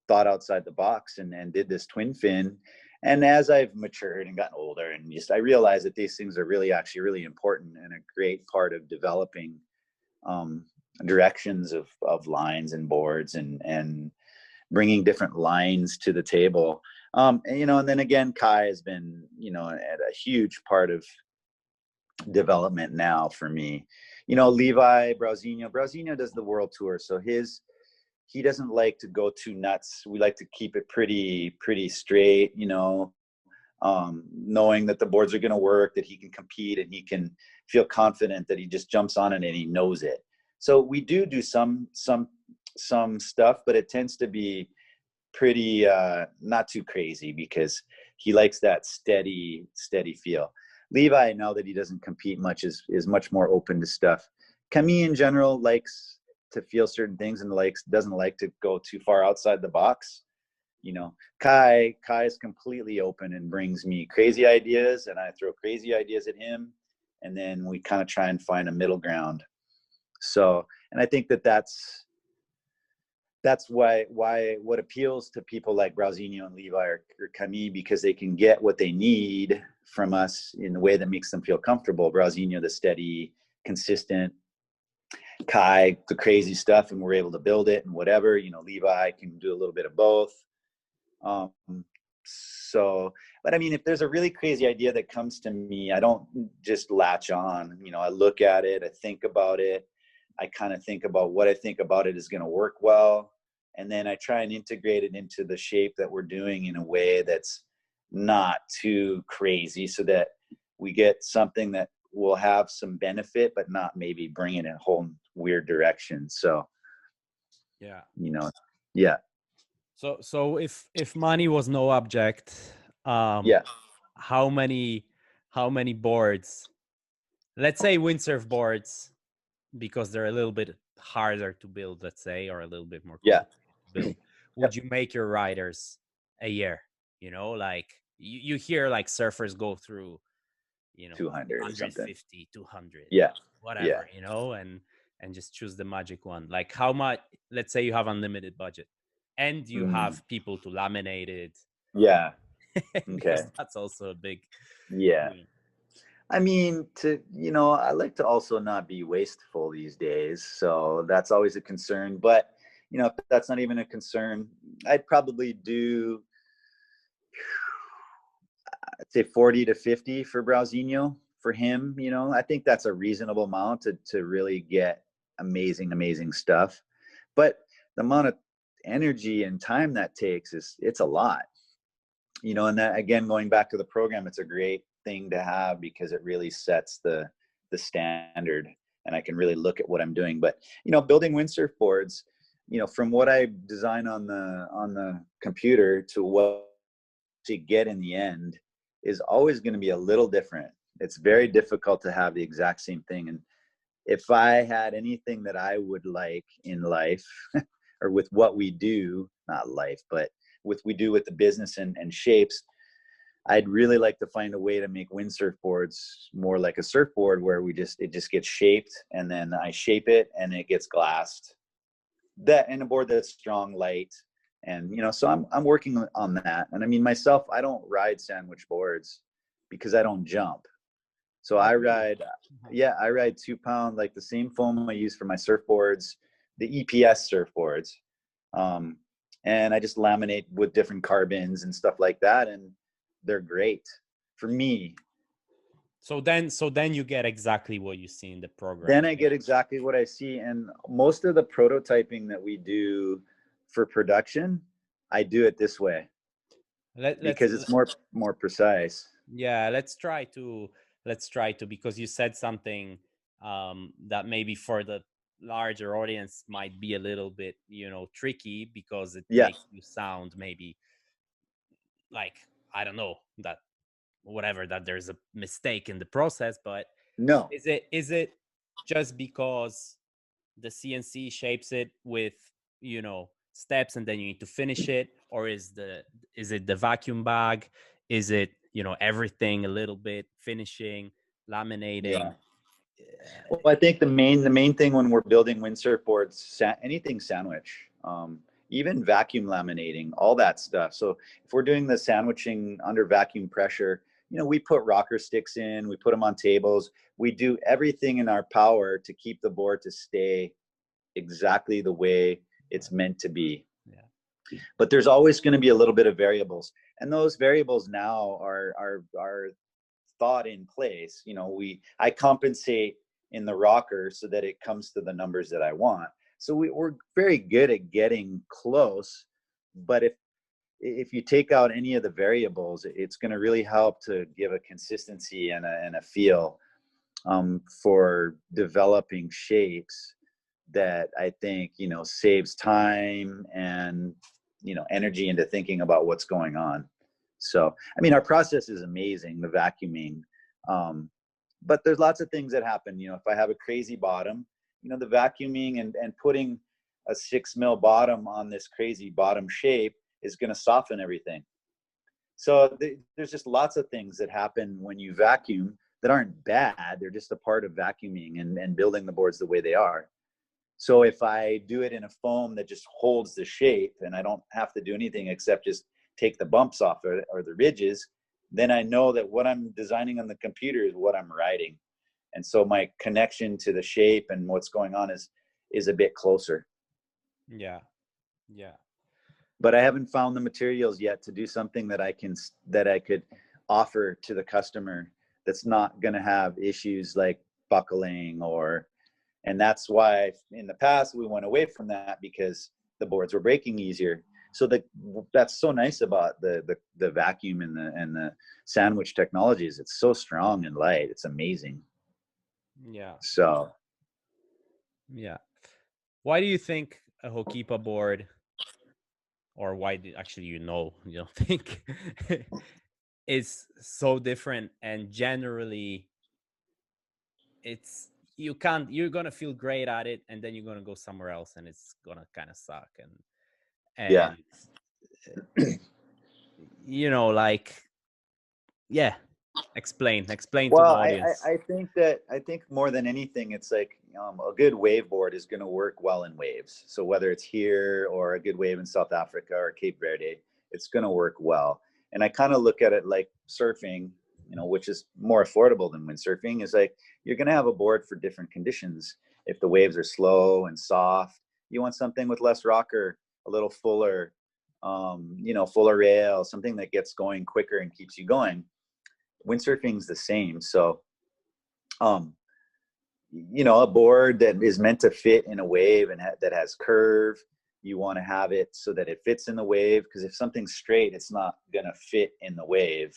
thought outside the box and did this twin fin. And as I've matured and gotten older, and just I realized that these things are really actually really important and a great part of developing directions of lines and boards and bringing different lines to the table. And, you know, and then again, Kai has been, you know, a huge part of development now for me. You know, Levi Browne does the world tour, so he doesn't like to go too nuts. We like to keep it pretty straight, you know, knowing that the boards are going to work, that he can compete, and he can feel confident that he just jumps on it and he knows it. So we do some stuff, but it tends to be pretty not too crazy because he likes that steady feel. Levi, now that he doesn't compete much, is much more open to stuff. Camille in general likes to feel certain things and doesn't like to go too far outside the box. You know, Kai is completely open and brings me crazy ideas, and I throw crazy ideas at him, and then we kind of try and find a middle ground. So, and I think that's why what appeals to people like Browsinho and Levi or Camille, because they can get what they need from us in a way that makes them feel comfortable. Browsinho, the steady, consistent, Kai, the crazy stuff, and we're able to build it and whatever, you know, Levi can do a little bit of both. So, but I mean, if there's a really crazy idea that comes to me, I don't just latch on, you know, I look at it, I think about it. I kind of think about what I think about it is going to work well. And then I try and integrate it into the shape that we're doing in a way that's not too crazy, so that we get something that will have some benefit, but not maybe bring it in a whole weird direction. So, Yeah. you know, yeah. So if money was no object, Yeah. how many boards, let's say windsurf boards, because they're a little bit harder to build, let's say, or a little bit more Yeah. to build, would you make your riders a year? You know, like you hear like surfers go through, you know, 200 or something. 150, 200, Yeah. whatever, Yeah. you know, and just choose the magic one. Like how much, let's say you have unlimited budget and you have people to laminate it. Yeah. Because Okay. that's also a big, Yeah. you know. I mean, you know, I like to also not be wasteful these days. So that's always a concern. But, you know, if that's not even a concern, I'd probably do, I'd say 40 to 50 for Browsinho for him. You know, I think that's a reasonable amount to really get amazing stuff. But the amount of energy and time that takes it's a lot, you know, and that, again, going back to the program, it's a great thing to have because it really sets the standard, and I can really look at what I'm doing. But, you know, building windsurf boards, you know, from what I design on the computer to what you get in the end is always going to be a little different. It's very difficult to have the exact same thing. And if I had anything that I would like in life or with what we do, not life, but we do with the business and shapes, I'd really like to find a way to make windsurf boards more like a surfboard, where it just gets shaped, and then I shape it and it gets glassed. That, and a board that's strong, light, and, you know, so I'm working on that. And I mean, myself, I don't ride sandwich boards because I don't jump. So I ride 2-pound, like the same foam I use for my surfboards, the EPS surfboards. And I just laminate with different carbons and stuff like that. And they're great for me. So then you get exactly what you see in the program. Then I get exactly what I see. And most of the prototyping that we do for production, I do it this way because it's more precise. Yeah, let's try to, because you said something that maybe for the larger audience might be a little bit, you know, tricky, because it makes you sound maybe like, I don't know, that whatever, that there's a mistake in the process. But no, is it just because the CNC shapes it with, you know, steps and then you need to finish it, or is it the vacuum bag? Is it, you know, everything a little bit, finishing, laminating? Well, I think the main thing when we're building windsurf boards, anything sandwich, even vacuum laminating, all that stuff. So if we're doing the sandwiching under vacuum pressure, you know, we put rocker sticks in, we put them on tables, we do everything in our power to keep the board to stay exactly the way it's meant to be. Yeah. But there's always going to be a little bit of variables, and those variables now are thought in place. You know, I compensate in the rocker so that it comes to the numbers that I want. So we're very good at getting close, but if you take out any of the variables, it's going to really help to give a consistency and a feel for developing shapes that I think, you know, saves time and, you know, energy into thinking about what's going on. So, I mean, our process is amazing, the vacuuming, but there's lots of things that happen. You know, if I have a crazy bottom, you know, the vacuuming and putting a 6 mil bottom on this crazy bottom shape is going to soften everything. So there's just lots of things that happen when you vacuum that aren't bad. They're just a part of vacuuming and building the boards the way they are. So if I do it in a foam that just holds the shape and I don't have to do anything except just take the bumps off or the ridges, then I know that what I'm designing on the computer is what I'm riding. And so my connection to the shape and what's going on is a bit closer. Yeah. Yeah. But I haven't found the materials yet to do something that I could offer to the customer that's not going to have issues like buckling and that's why in the past we went away from that, because the boards were breaking easier. So that's so nice about the vacuum and the sandwich technologies. It's so strong and light. It's amazing. Yeah. So. Yeah. Why do you think a Hokipa board, or why do actually you don't think is so different? And generally, you're gonna feel great at it, and then you're gonna go somewhere else, and it's gonna kind of suck. And Yeah. explain to the Well, audience. I think more than anything, it's like a good wave board is going to work well in waves. So whether it's here or a good wave in South Africa or Cape Verde, it's going to work well. And I kind of look at it like surfing, which is more affordable than windsurfing. Is like you're going to have a board for different conditions. If the waves are slow and soft, you want something with less rocker, a little fuller, fuller rail, something that gets going quicker and keeps you going. Windsurfing's the same. So, a board that is meant to fit in a wave and that has curve, you want to have it so that it fits in the wave. Because if something's straight, it's not going to fit in the wave,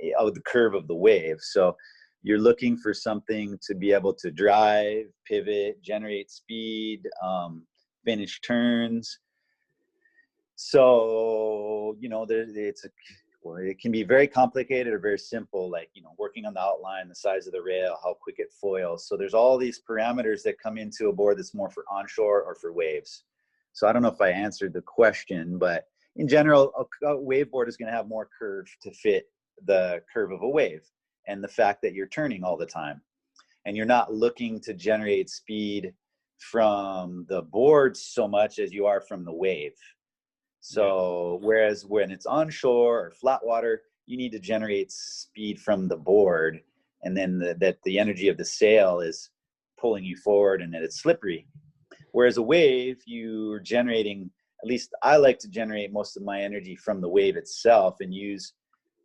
the curve of the wave. So you're looking for something to be able to drive, pivot, generate speed, finish turns. So, it can be very complicated or very simple, like, working on the outline, the size of the rail, how quick it foils. So there's all these parameters that come into a board that's more for onshore or for waves. So I don't know if I answered the question, but in general, a wave board is going to have more curve to fit the curve of a wave and the fact that you're turning all the time. And you're not looking to generate speed from the board so much as you are from the wave. So whereas when it's onshore or flat water, you need to generate speed from the board, and then the energy of the sail is pulling you forward and that it's slippery. Whereas a wave, you're generating, at least I like to generate most of my energy from the wave itself and use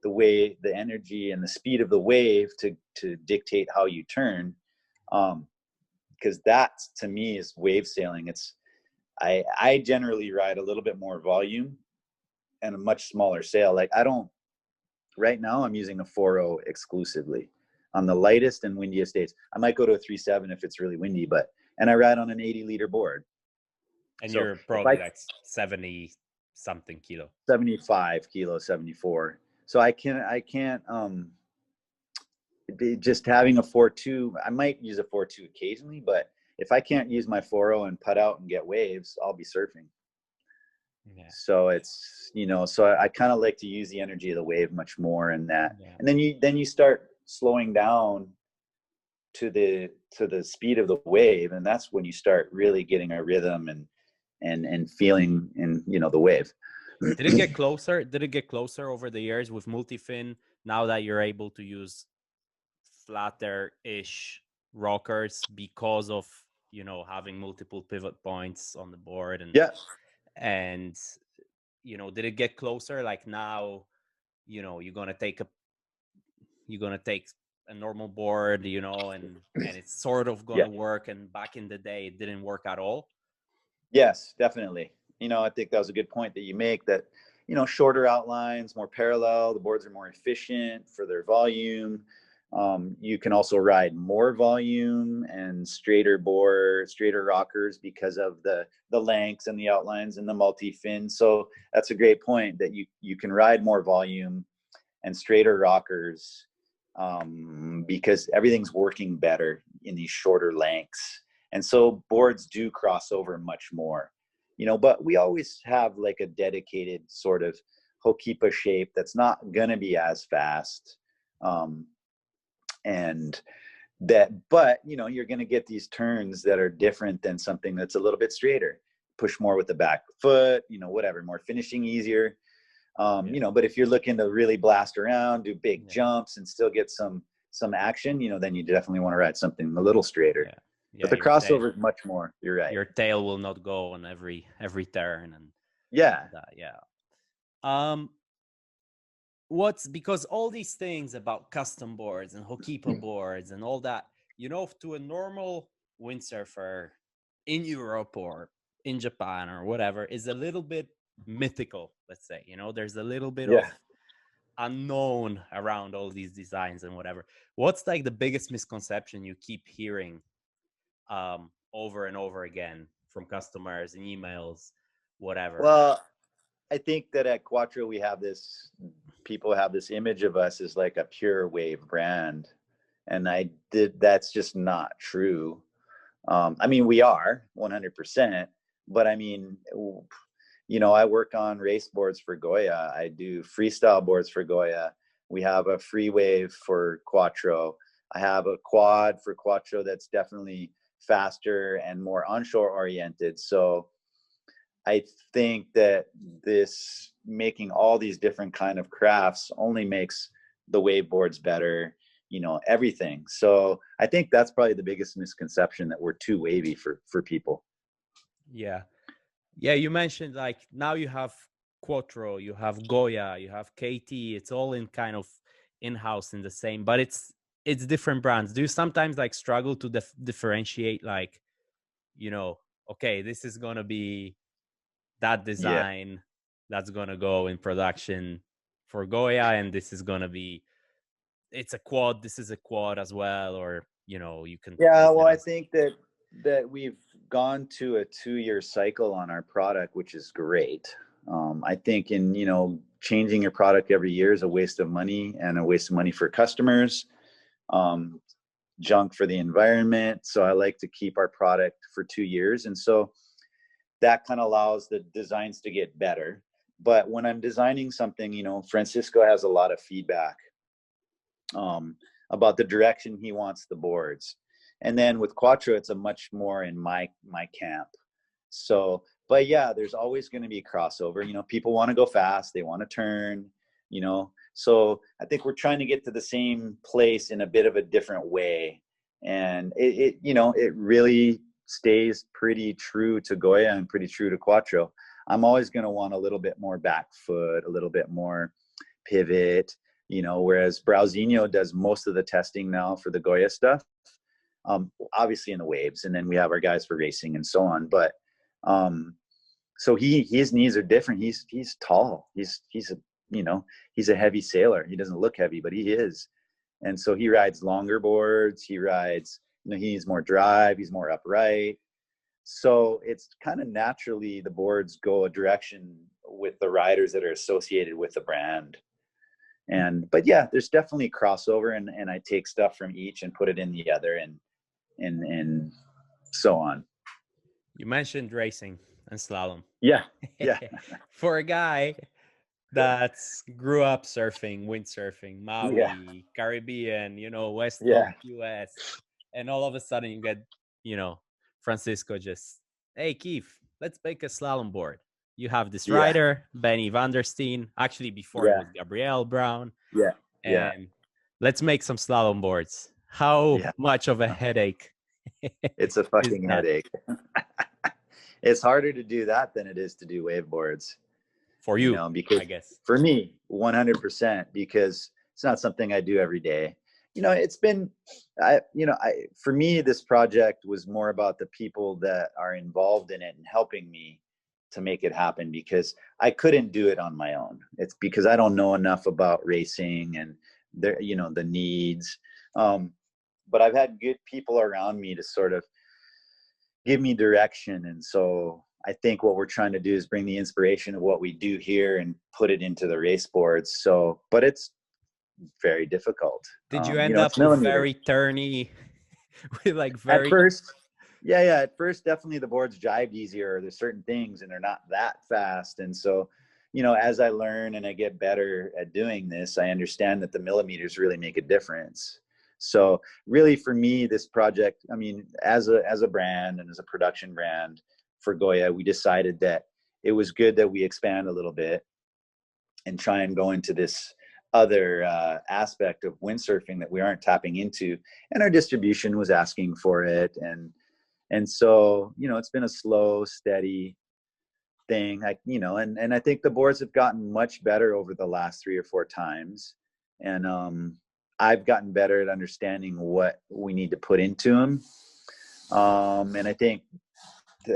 the energy and the speed of the wave to dictate how you turn. Because that to me is wave sailing. I generally ride a little bit more volume and a much smaller sail. Like right now I'm using a 4.0 exclusively on the lightest and windiest days. I might go to a 3.7 if it's really windy, and I ride on an 80-liter board. And so you're probably like 70 something kilo. 75 kilo, 74. So I can't just having a 4.2, I might use a 4.2 occasionally, but if I can't use my 4.0 and putt out and get waves, I'll be surfing. Yeah. So it's, so I kind of like to use the energy of the wave much more in that. Yeah. And then you start slowing down to the speed of the wave. And that's when you start really getting a rhythm and feeling in, the wave. Did it get closer? Did it get closer over the years with multi-fin now that you're able to use flatter-ish rockers because of, having multiple pivot points on the board? And and did it get closer? Like now, you're gonna take a normal board, and it's sort of gonna work. And back in the day, it didn't work at all. Yes, definitely. I think that was a good point that you make, that, shorter outlines, more parallel, the boards are more efficient for their volume. You can also ride more volume and straighter rockers because of the lengths and the outlines and the multi-fin. So that's a great point, that you can ride more volume and straighter rockers because everything's working better in these shorter lengths. And so boards do cross over much more, but we always have like a dedicated sort of Hokipa shape that's not going to be as fast. And but you're going to get these turns that are different than something that's a little bit straighter, push more with the back foot, whatever, more finishing, easier. But if you're looking to really blast around, do big jumps and still get some action, then you definitely want to ride something a little straighter. But the crossover is much more. You're right. Your tail will not go on every turn, and because all these things about custom boards and Hokipa boards and all that, to a normal windsurfer in Europe or in Japan or whatever, is a little bit mythical, let's say. There's a little bit of unknown around all these designs and whatever. What's like the biggest misconception you keep hearing over and over again from customers and emails, whatever? Well, I think that at Quattro people have this image of us as like a pure wave brand, and that's just not true. I mean, we are 100%, but I mean, I work on race boards for Goya. I do freestyle boards for Goya. We have a free wave for Quattro. I have a quad for Quattro that's definitely faster and more onshore oriented. So I think that this making all these different kind of crafts only makes the wave boards better, everything. So I think that's probably the biggest misconception, that we're too wavy for people. Yeah. You mentioned like now you have Quattro, you have Goya, you have KT. It's all in kind of in-house in the same, but it's different brands. Do you sometimes like struggle to differentiate, like, okay, this is going to be that design that's going to go in production for Goya, and this is going to be, it's a quad, this is a quad as well, or, you can. Well, I think that we've gone to a 2-year cycle on our product, which is great. I think changing your product every year is a waste of money, and a waste of money for customers, junk for the environment. So I like to keep our product for 2 years. And so that kind of allows the designs to get better. But when I'm designing something, Francisco has a lot of feedback about the direction he wants the boards. And then with Quattro, it's a much more in my camp. So, but there's always going to be crossover. People want to go fast. They want to turn, so I think we're trying to get to the same place in a bit of a different way. And it really stays pretty true to Goya and pretty true to Quattro. I'm always going to want a little bit more back foot, a little bit more pivot, whereas Browsinho does most of the testing now for the Goya stuff, obviously in the waves. And then we have our guys for racing and so on. But so his knees are different. He's tall. He's a heavy sailor. He doesn't look heavy, but he is. And so he rides longer boards. He rides, he needs more drive. He's more upright. So it's kind of naturally the boards go a direction with the riders that are associated with the brand. But there's definitely crossover, and I take stuff from each and put it in the other, and so on. You mentioned racing and slalom. Yeah. For a guy that grew up surfing, windsurfing, Maui, Caribbean, West Coast, US, and all of a sudden you get, Francisco just, hey, Keith, let's make a slalom board. You have this rider, Benny Vandersteen, actually before it was Gabrielle Browne. And let's make some slalom boards. How much of a headache? It's a fucking headache. It's harder to do that than it is to do wave boards. For you, because I guess. For me, 100%, because it's not something I do every day. It's been, for me, this project was more about the people that are involved in it and helping me to make it happen, because I couldn't do it on my own. It's because I don't know enough about racing and the needs. But I've had good people around me to sort of give me direction. And so I think what we're trying to do is bring the inspiration of what we do here and put it into the race boards. So, but it's very difficult. Did you end up with very turny, with like very... At first, at first, definitely the boards jived easier. There's certain things and they're not that fast. And so, as I learn and I get better at doing this, I understand that the millimeters really make a difference. So really for me, this project, I mean, as a brand and as a production brand for Goya, we decided that it was good that we expand a little bit and try and go into this other aspect of windsurfing that we aren't tapping into, and our distribution was asking for it. And so, you know, it's been a slow, steady thing. And I think the boards have gotten much better over the last 3 or 4 times. And I've gotten better at understanding what we need to put into them. And I think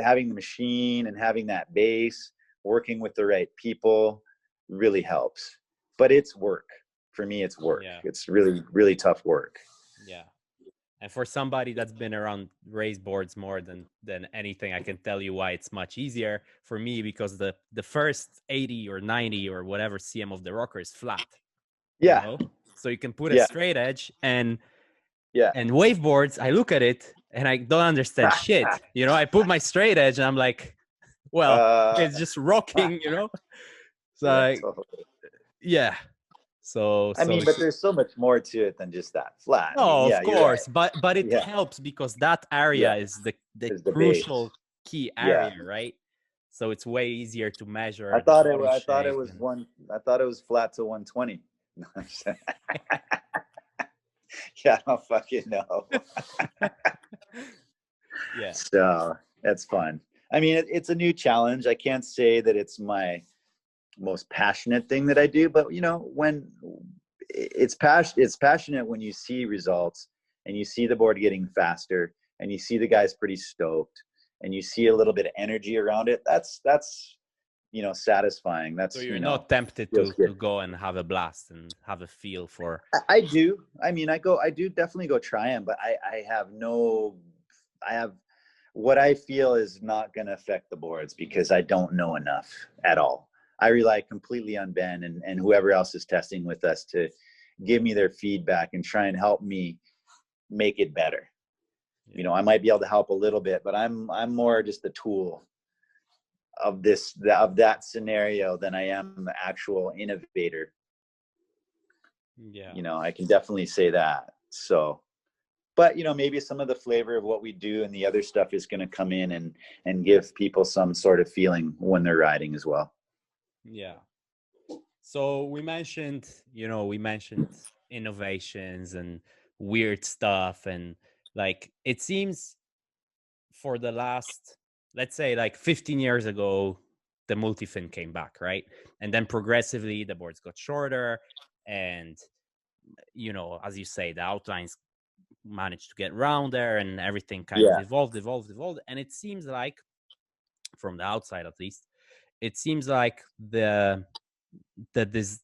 having the machine and having that base, working with the right people really helps. But it's work. For me, it's work. Yeah. It's really, really tough work. Yeah. And for somebody that's been around race boards more than anything, I can tell you why it's much easier for me, because the first 80 or 90 or whatever cm of the rocker is flat. Yeah. You know? So you can put a straight edge and wave boards, I look at it and I don't understand shit. You know, I put my straight edge and I'm like, well, it's just rocking, you know? So yeah. So I mean, but there's so much more to it than just that flat. No, I mean, of course, right. but it helps because that area is the crucial key area, right? So it's way easier to measure. I thought it was flat to 120. No, I'm saying. Yeah, I don't fucking know. Yeah. So that's fun. I mean, it's a new challenge. I can't say that it's my most passionate thing that I do, but you know, when it's passionate when you see results and you see the board getting faster and you see the guys pretty stoked and you see a little bit of energy around it. That's you know, satisfying. That's, so you're you not know, tempted to go and have a blast and have a feel for. I do. I mean, I do definitely go try them, but I have what I feel is not going to affect the boards because I don't know enough at all. I rely completely on Ben and whoever else is testing with us to give me their feedback and try and help me make it better. Yeah. You know, I might be able to help a little bit, but I'm more just the tool of that scenario than I am the actual innovator. Yeah. You know, I can definitely say that. So, but you know, maybe some of the flavor of what we do and the other stuff is going to come in and give people some sort of feeling when they're riding as well. Yeah. So we mentioned innovations and weird stuff, and like it seems for the last, let's say like 15 years ago, the multifin came back, right? And then progressively the boards got shorter, and you know, as you say, the outlines managed to get rounder and everything kind of evolved. And it seems like, from the outside at least, it seems like the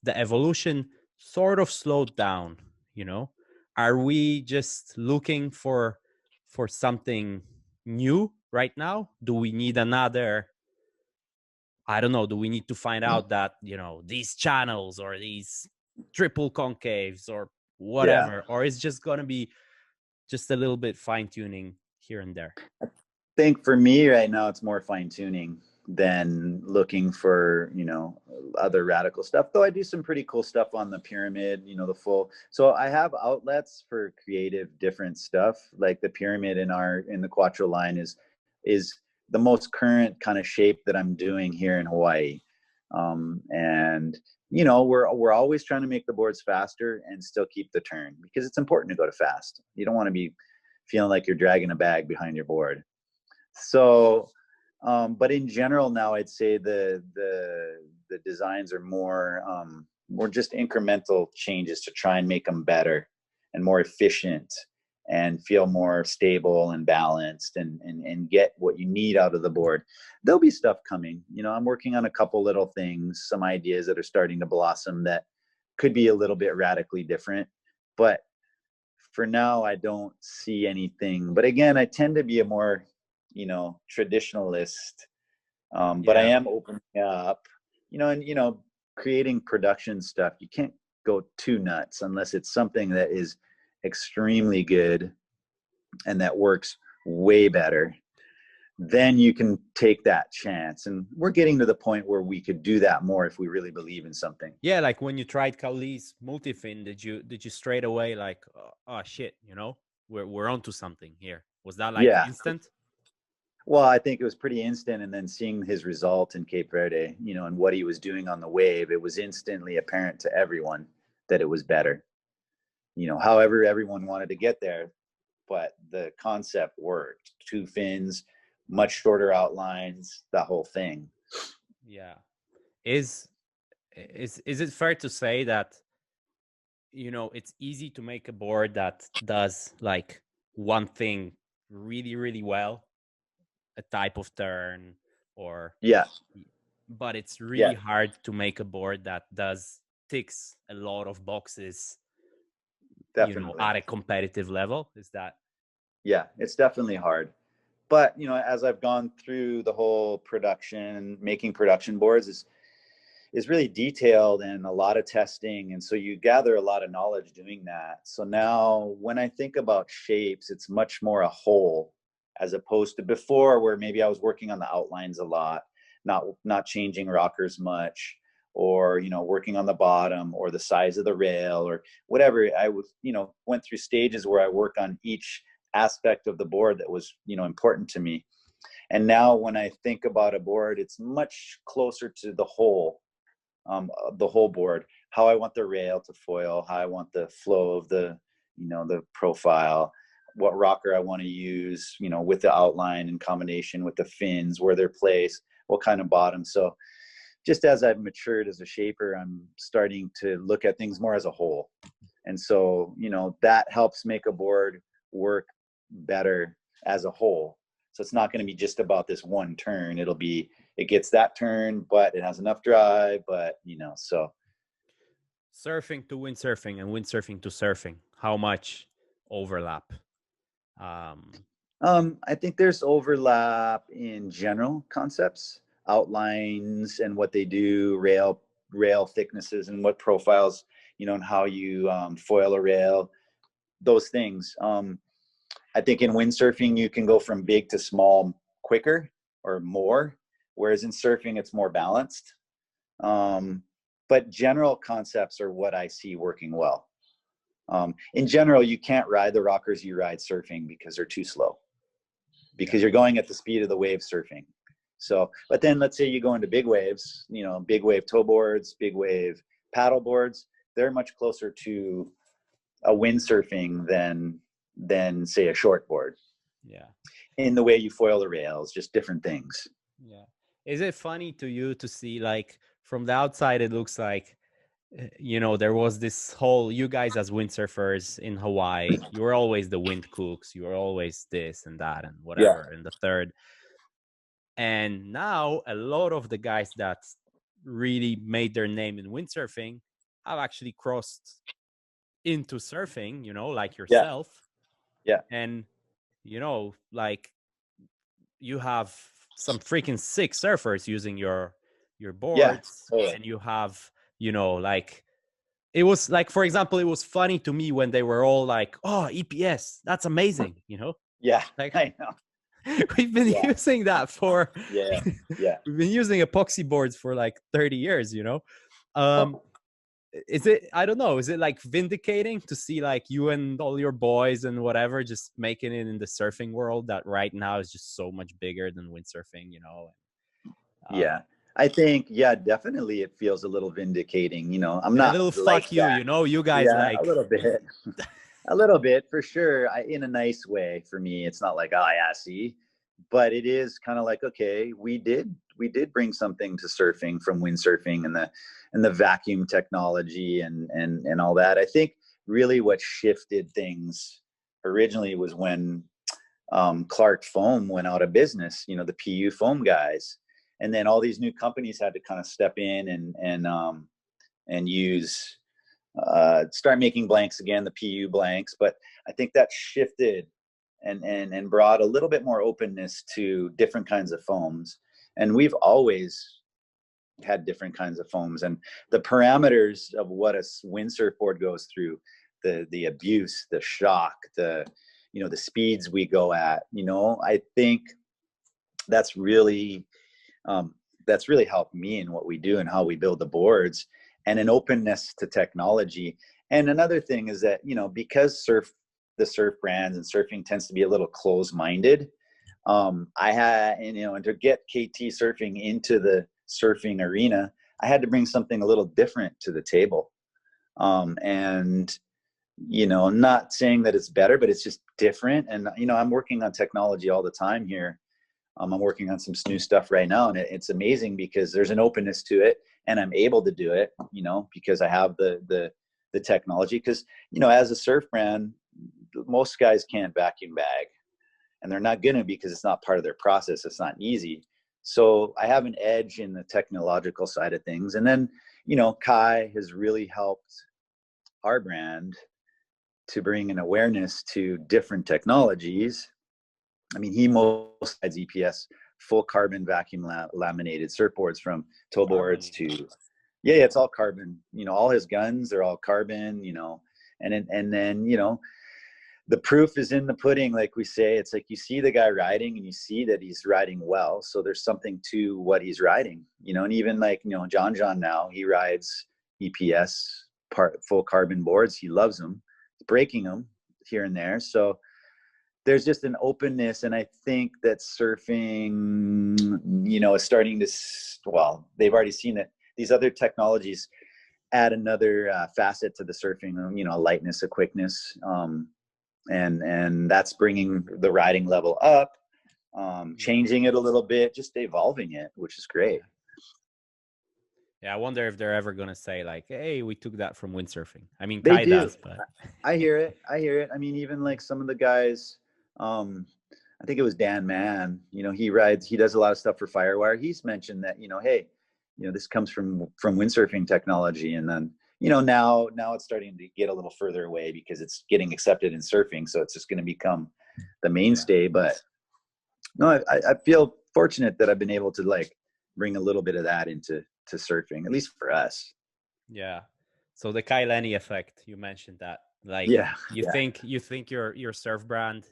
evolution sort of slowed down, you know? Are we just looking for something new right now? Do we need another, I don't know, do we need to find out that, you know, these channels or these triple concaves or whatever, or it's just going to be just a little bit fine tuning here and there? I think for me right now, it's more fine tuning than looking for, you know, other radical stuff. Though I do some pretty cool stuff on the pyramid, you know, the full. So I have outlets for creative different stuff. Like the pyramid in the Quattro line is the most current kind of shape that I'm doing here in Hawaii. And you know, we're always trying to make the boards faster and still keep the turn, because it's important to go to fast. You don't want to be feeling like you're dragging a bag behind your board. So but in general now, I'd say the designs are more just incremental changes to try and make them better and more efficient and feel more stable and balanced and get what you need out of the board. There'll be stuff coming. You know, I'm working on a couple little things, some ideas that are starting to blossom that could be a little bit radically different. But for now, I don't see anything. But again, I tend to be a more, you know, traditionalist, but I am opening up, you know, and, you know, creating production stuff. You can't go too nuts unless it's something that is extremely good and that works way better then you can take that chance. And we're getting to the point where we could do that more if we really believe in something. Yeah, like when you tried Kauli's multifin, did you straight away like, oh shit, you know, we're onto something here? Was that like instant? Well, I think it was pretty instant. And then seeing his result in Cape Verde, you know, and what he was doing on the wave, it was instantly apparent to everyone that it was better. You know, however everyone wanted to get there, but the concept worked. 2 fins, much shorter outlines, that whole thing. Yeah. Is it fair to say that, you know, it's easy to make a board that does like one thing really, really well, a type of turn or but it's really hard to make a board that ticks a lot of boxes, definitely, you know, at a competitive level? Is that? Yeah, it's definitely hard. But, you know, as I've gone through the whole production, making production boards is really detailed and a lot of testing. And so you gather a lot of knowledge doing that. So now when I think about shapes, it's much more a whole, as opposed to before where maybe I was working on the outlines a lot, not changing rockers much, or, you know, working on the bottom or the size of the rail or whatever. I was, you know, went through stages where I work on each aspect of the board that was, you know, important to me. And now when I think about a board, it's much closer to the whole board, how I want the rail to foil, how I want the flow of the, you know, the profile, what rocker I want to use, you know, with the outline in combination with the fins, where they're placed, what kind of bottom. So just as I've matured as a shaper, I'm starting to look at things more as a whole. And so, you know, that helps make a board work better as a whole. So it's not going to be just about this one turn. It'll be, it gets that turn, but it has enough drive, but, you know, so. Surfing to windsurfing and windsurfing to surfing, how much overlap? I think there's overlap in general concepts, outlines and what they do, rail thicknesses and what profiles, you know, and how you foil a rail, those things. I think in windsurfing, you can go from big to small quicker or more, whereas in surfing, it's more balanced. But general concepts are what I see working well. In general, you can't ride the rockers you ride surfing because they're too slow, because you're going at the speed of the wave surfing. So, but then let's say you go into big waves, you know, big wave tow boards, big wave paddle boards, they're much closer to a windsurfing than say a short board. Yeah. In the way you foil the rails, just different things. Yeah. Is it funny to you to see, like, from the outside, it looks like, you know, there was this whole, you guys as windsurfers in Hawaii, you were always the wind cooks, you were always this and that and whatever, and the third. And now a lot of the guys that really made their name in windsurfing have actually crossed into surfing, you know, like yourself. Yeah. And, you know, like, you have some freaking sick surfers using your boards. And you have, you know, like, it was like, for example, it was funny to me when they were all like, oh, EPS, that's amazing, you know? Yeah, like, I know. We've been using that for, we've been using epoxy boards for like 30 years, you know? Is it, I don't know, is it like vindicating to see like you and all your boys and whatever just making it in the surfing world that right now is just so much bigger than windsurfing, you know? I think, definitely it feels a little vindicating, you know. I'm not a little like fuck you, that. You know, you guys like a little bit. A little bit for sure. In a nice way for me. It's not like, oh yeah, see, but it is kind of like, okay, we did bring something to surfing from windsurfing and the vacuum technology and all that. I think really what shifted things originally was when Clark Foam went out of business, you know, the PU foam guys. And then all these new companies had to kind of step in and use, start making blanks again, the PU blanks. But I think that shifted and brought a little bit more openness to different kinds of foams. And we've always had different kinds of foams, and the parameters of what a windsurf board goes through, the abuse, the shock, the, you know, the speeds we go at, you know, I think that's really helped me in what we do and how we build the boards, and an openness to technology. And another thing is that, you know, because the surf brands and surfing tends to be a little closed-minded, and to get KT surfing into the surfing arena, I had to bring something a little different to the table. And, you know, I'm not saying that it's better, but it's just different. And, you know, I'm working on technology all the time here. I'm working on some new stuff right now, and it's amazing because there's an openness to it, and I'm able to do it, you know, because I have the technology. Because, you know, as a surf brand, most guys can't vacuum bag, and they're not gonna, because it's not part of their process. It's not easy. So I have an edge in the technological side of things. And then, you know, Kai has really helped our brand to bring an awareness to different technologies. I mean, he most has EPS, full carbon vacuum laminated surfboards, from toe boards to, yeah, it's all carbon. You know, all his guns, they're all carbon, you know, and then, you know, the proof is in the pudding, like we say. It's like you see the guy riding and you see that he's riding well. So there's something to what he's riding, you know. And even like, you know, John now, he rides EPS full carbon boards. He loves them. He's breaking them here and there. So there's just an openness. And I think that surfing, you know, is starting to, well, they've already seen that these other technologies add another facet to the surfing, you know, a lightness, a quickness. And that's bringing the riding level up, changing it a little bit, just evolving it, which is great. Yeah, I wonder if they're ever gonna say like, "Hey, we took that from windsurfing." I mean, They Kai do. does, but I hear it. I mean, even like some of the guys, I think it was Dan Mann, you know, he does a lot of stuff for Firewire. He's mentioned that, you know, hey, you know, this comes from windsurfing technology. And then, you know, now it's starting to get a little further away because it's getting accepted in surfing. So it's just going to become the mainstay. Yeah. But no, I feel fortunate that I've been able to like bring a little bit of that into surfing, at least for us. Yeah. So the Kai Lenny effect, you mentioned that. Like, yeah, you think your surf brand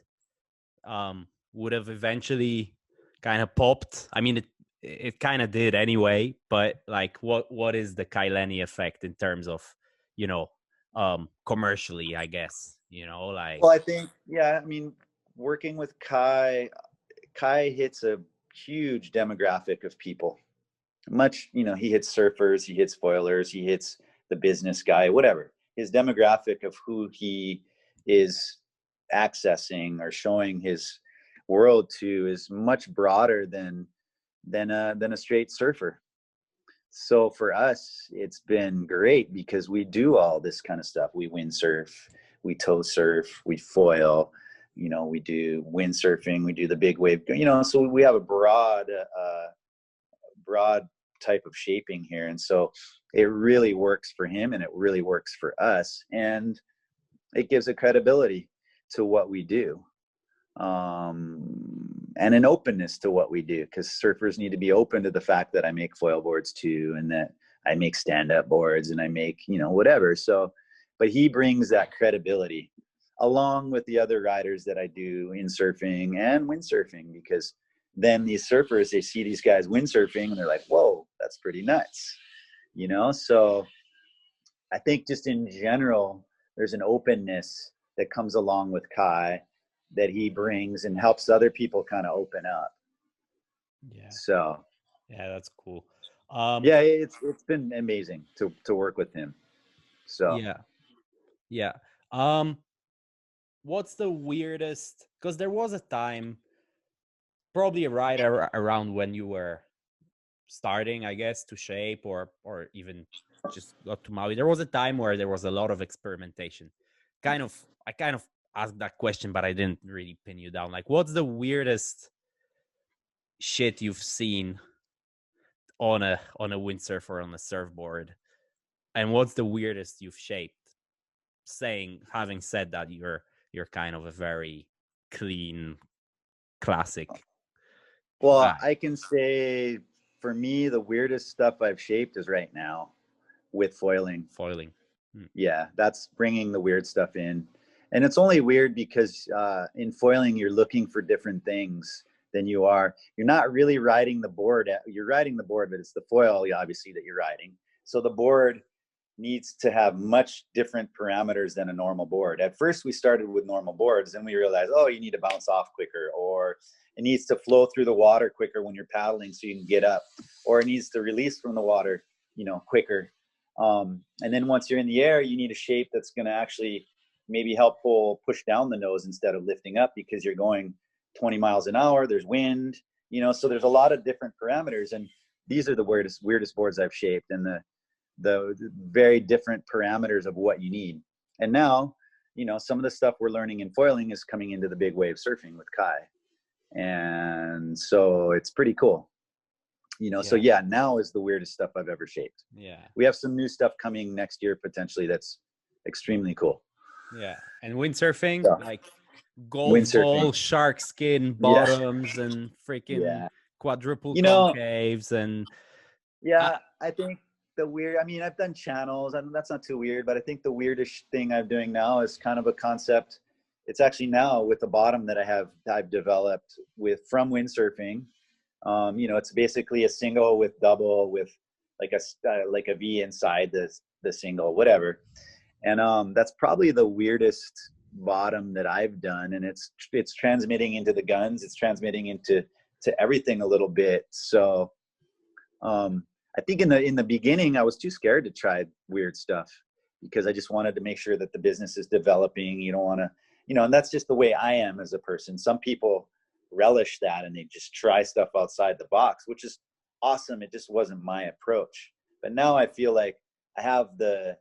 would have eventually kind of popped? I mean, it kind of did anyway, but like what is the Kai Lenny effect in terms of, you know, commercially, I guess, you know, like. Well, I think, yeah, I mean, working with Kai hits a huge demographic of people. Much, you know, he hits surfers, he hits foilers, he hits the business guy, whatever. His demographic of who he is accessing or showing his world to is much broader than a straight surfer. So for us, it's been great because we do all this kind of stuff. We windsurf, we tow surf, we foil, you know, we do windsurfing, we do the big wave, you know, so we have a broad type of shaping here. And so it really works for him and it really works for us. And it gives a credibility to what we do. And an openness to what we do, because surfers need to be open to the fact that I make foil boards too, and that I make stand-up boards and I make, you know, whatever. So, but he brings that credibility along with the other riders that I do in surfing and windsurfing, because then these surfers, they see these guys windsurfing and they're like, whoa, that's pretty nuts, you know? So I think just in general, there's an openness that comes along with Kai that he brings and helps other people kind of open up. Yeah. So yeah, that's cool. Yeah, it's been amazing to work with him. So yeah. What's the weirdest? Because there was a time, probably right around when you were starting, I guess, to shape or even just got to Maui. There was a time where there was a lot of experimentation. I kind of asked that question, but I didn't really pin you down. Like, what's the weirdest shit you've seen on a windsurf or on a surfboard, and what's the weirdest you've shaped? Having said that, you're kind of a very clean, classic. Well, I can say for me, the weirdest stuff I've shaped is right now with foiling. Yeah, that's bringing the weird stuff in. And it's only weird because in foiling, you're looking for different things than you're not really riding the board. You're riding the board, but it's the foil, obviously, that you're riding. So the board needs to have much different parameters than a normal board. At first, we started with normal boards, and we realized, oh, you need to bounce off quicker, or it needs to flow through the water quicker when you're paddling so you can get up, or it needs to release from the water, quicker. And then once you're in the air, you need a shape that's going to actually maybe help push down the nose instead of lifting up, because you're going 20 miles an hour, there's wind, so there's a lot of different parameters. And these are the weirdest boards I've shaped, and the very different parameters of what you need. And now, some of the stuff we're learning in foiling is coming into the big wave surfing with Kai. And so it's pretty cool. So yeah, now is the weirdest stuff I've ever shaped. Yeah. We have some new stuff coming next year, potentially, that's extremely cool. Yeah. And windsurfing, like gold ball, shark skin bottoms, and freaking quadruple concaves. And I think I've done channels, and that's not too weird, but I think the weirdest thing I'm doing now is kind of a concept. It's actually now with the bottom that I've developed from windsurfing. It's basically a single with double with like a V inside the single, whatever. And that's probably the weirdest bottom that I've done. And it's transmitting into the guns. It's transmitting into everything a little bit. So I think in the beginning, I was too scared to try weird stuff, because I just wanted to make sure that the business is developing. You don't want to, and that's just the way I am as a person. Some people relish that and they just try stuff outside the box, which is awesome. It just wasn't my approach. But now I feel like I have the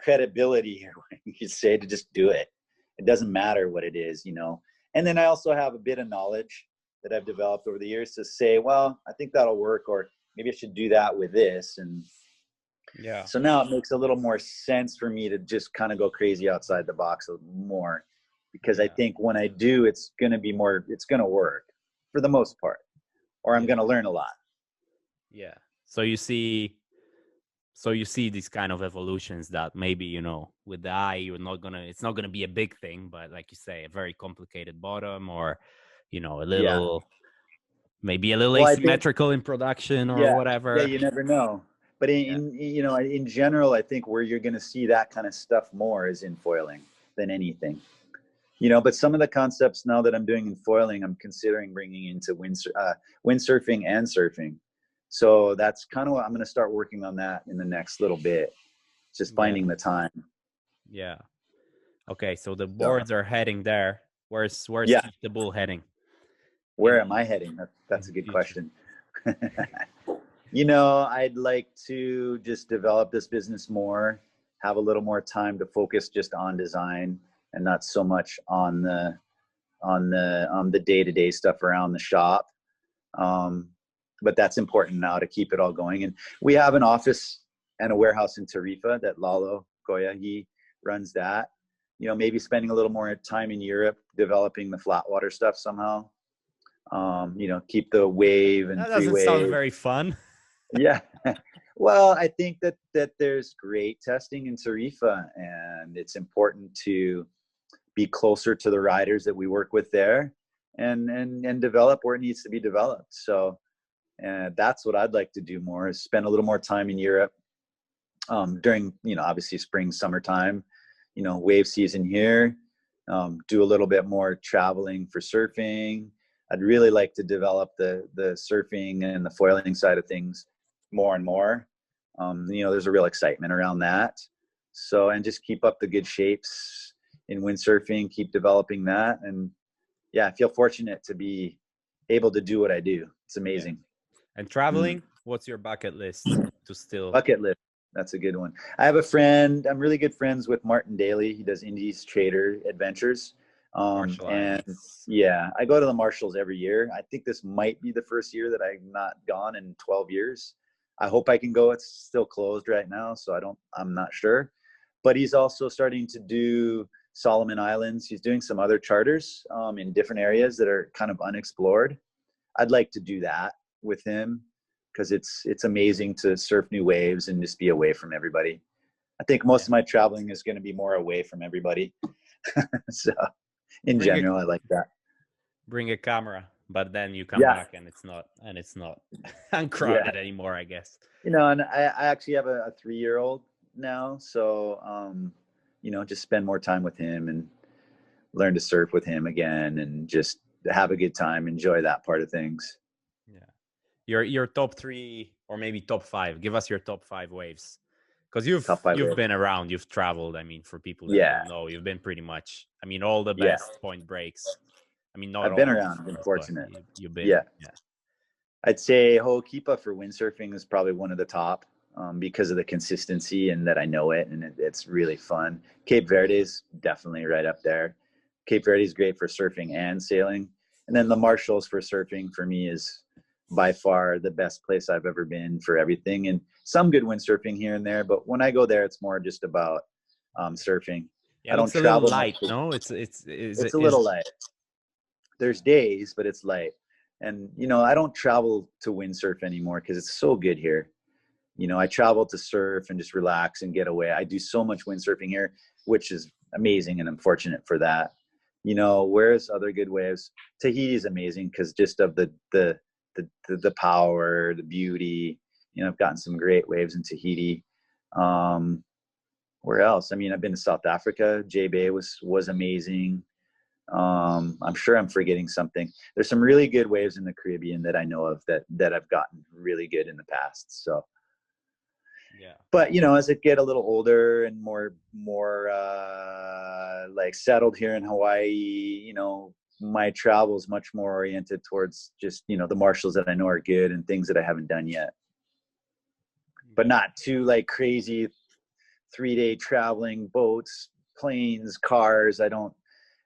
credibility here, you could say, to just do it. It doesn't matter what it is, And then I also have a bit of knowledge that I've developed over the years to say, well, I think that'll work, or maybe I should do that with this. And so now it makes a little more sense for me to just kind of go crazy outside the box a little more, because I think when I do, it's going to work for the most part, or I'm going to learn a lot. Yeah. So you see these kind of evolutions that maybe, with the eye, it's not going to be a big thing, but like you say, a very complicated bottom, or, a little, maybe a little asymmetrical in production or whatever. Yeah, you never know. But in general, I think where you're going to see that kind of stuff more is in foiling than anything. But some of the concepts now that I'm doing in foiling, I'm considering bringing into windsurfing and surfing. So that's kind of what I'm going to start working on that in the next little bit. Just finding the time. Yeah. Okay. So the boards are heading there. Where's Teboul heading? Where am I heading? That's a good question. I'd like to just develop this business more, have a little more time to focus just on design and not so much on the day-to-day stuff around the shop. But that's important now to keep it all going. And we have an office and a warehouse in Tarifa that Lalo Goya, he runs that. Maybe spending a little more time in Europe, developing the flatwater stuff somehow. Keep the wave and that doesn't sound very fun. Yeah. Well, I think that there's great testing in Tarifa, and it's important to be closer to the riders that we work with there and develop where it needs to be developed. So that's what I'd like to do more, is spend a little more time in Europe during, obviously spring, summertime, wave season here, do a little bit more traveling for surfing. I'd really like to develop the surfing and the foiling side of things more and more. There's a real excitement around that. So, and just keep up the good shapes in windsurfing, keep developing that. And I feel fortunate to be able to do what I do. It's amazing. And traveling, what's your bucket list to still? Bucket list. That's a good one. I have a friend, I'm really good friends with Martin Daly. He does Indies Trader Adventures. And I go to the Marshalls every year. I think this might be the first year that I've not gone in 12 years. I hope I can go. It's still closed right now, so I'm not sure. But he's also starting to do Solomon Islands. He's doing some other charters in different areas that are kind of unexplored. I'd like to do that with him, because it's amazing to surf new waves and just be away from everybody. I think most of my traveling is going to be more away from everybody. So in general, I like that. Bring a camera. but then you come back and it's not uncrowded anymore, I guess. And I actually have a 3-year-old now, so just spend more time with him and learn to surf with him again, and just have a good time, enjoy that part of things. Yeah. Your top 3 or maybe top 5. Give us your top 5 waves, because you've been around, you've traveled. I mean, for people that don't know, you've been pretty much. I mean, all the best point breaks. I mean, not. I've been around. I've been fortunate. You've been. Yeah. I'd say Ho'okipa for windsurfing is probably one of the top, because of the consistency and that I know it, and it's really fun. Cape Verde's definitely right up there. Cape Verde's great for surfing and sailing. And then the Marshalls for surfing for me is by far the best place I've ever been for everything. And some good windsurfing here and there, but when I go there, it's more just about surfing. Yeah, I don't travel light. No, it's a little light. There's days, but it's light. And, I don't travel to windsurf anymore because it's so good here. I travel to surf and just relax and get away. I do so much windsurfing here, which is amazing, and I'm fortunate for that. Where's other good waves? Tahiti is amazing because just of the power, the beauty. I've gotten some great waves in Tahiti. Where else? I mean, I've been to South Africa. J Bay was amazing. I'm sure I'm forgetting something. There's some really good waves in the Caribbean that I know of that I've gotten really good in the past. So, yeah. But as I get a little older and more like settled here in Hawaii, my travel is much more oriented towards just the Marshalls that I know are good and things that I haven't done yet. But not too like crazy 3-day traveling, boats, planes, cars.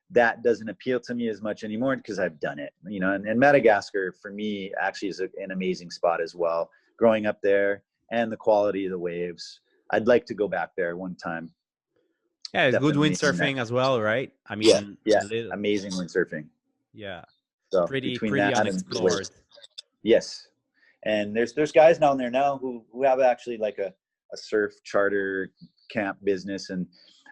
That doesn't appeal to me as much anymore because I've done it, and Madagascar for me actually is an amazing spot as well. Growing up there and the quality of the waves, I'd like to go back there one time. Yeah, it's good windsurfing as well, right? I mean, amazing windsurfing. Yeah, so pretty unexplored. Yes, and there's guys down there now who have actually like a surf charter camp business, and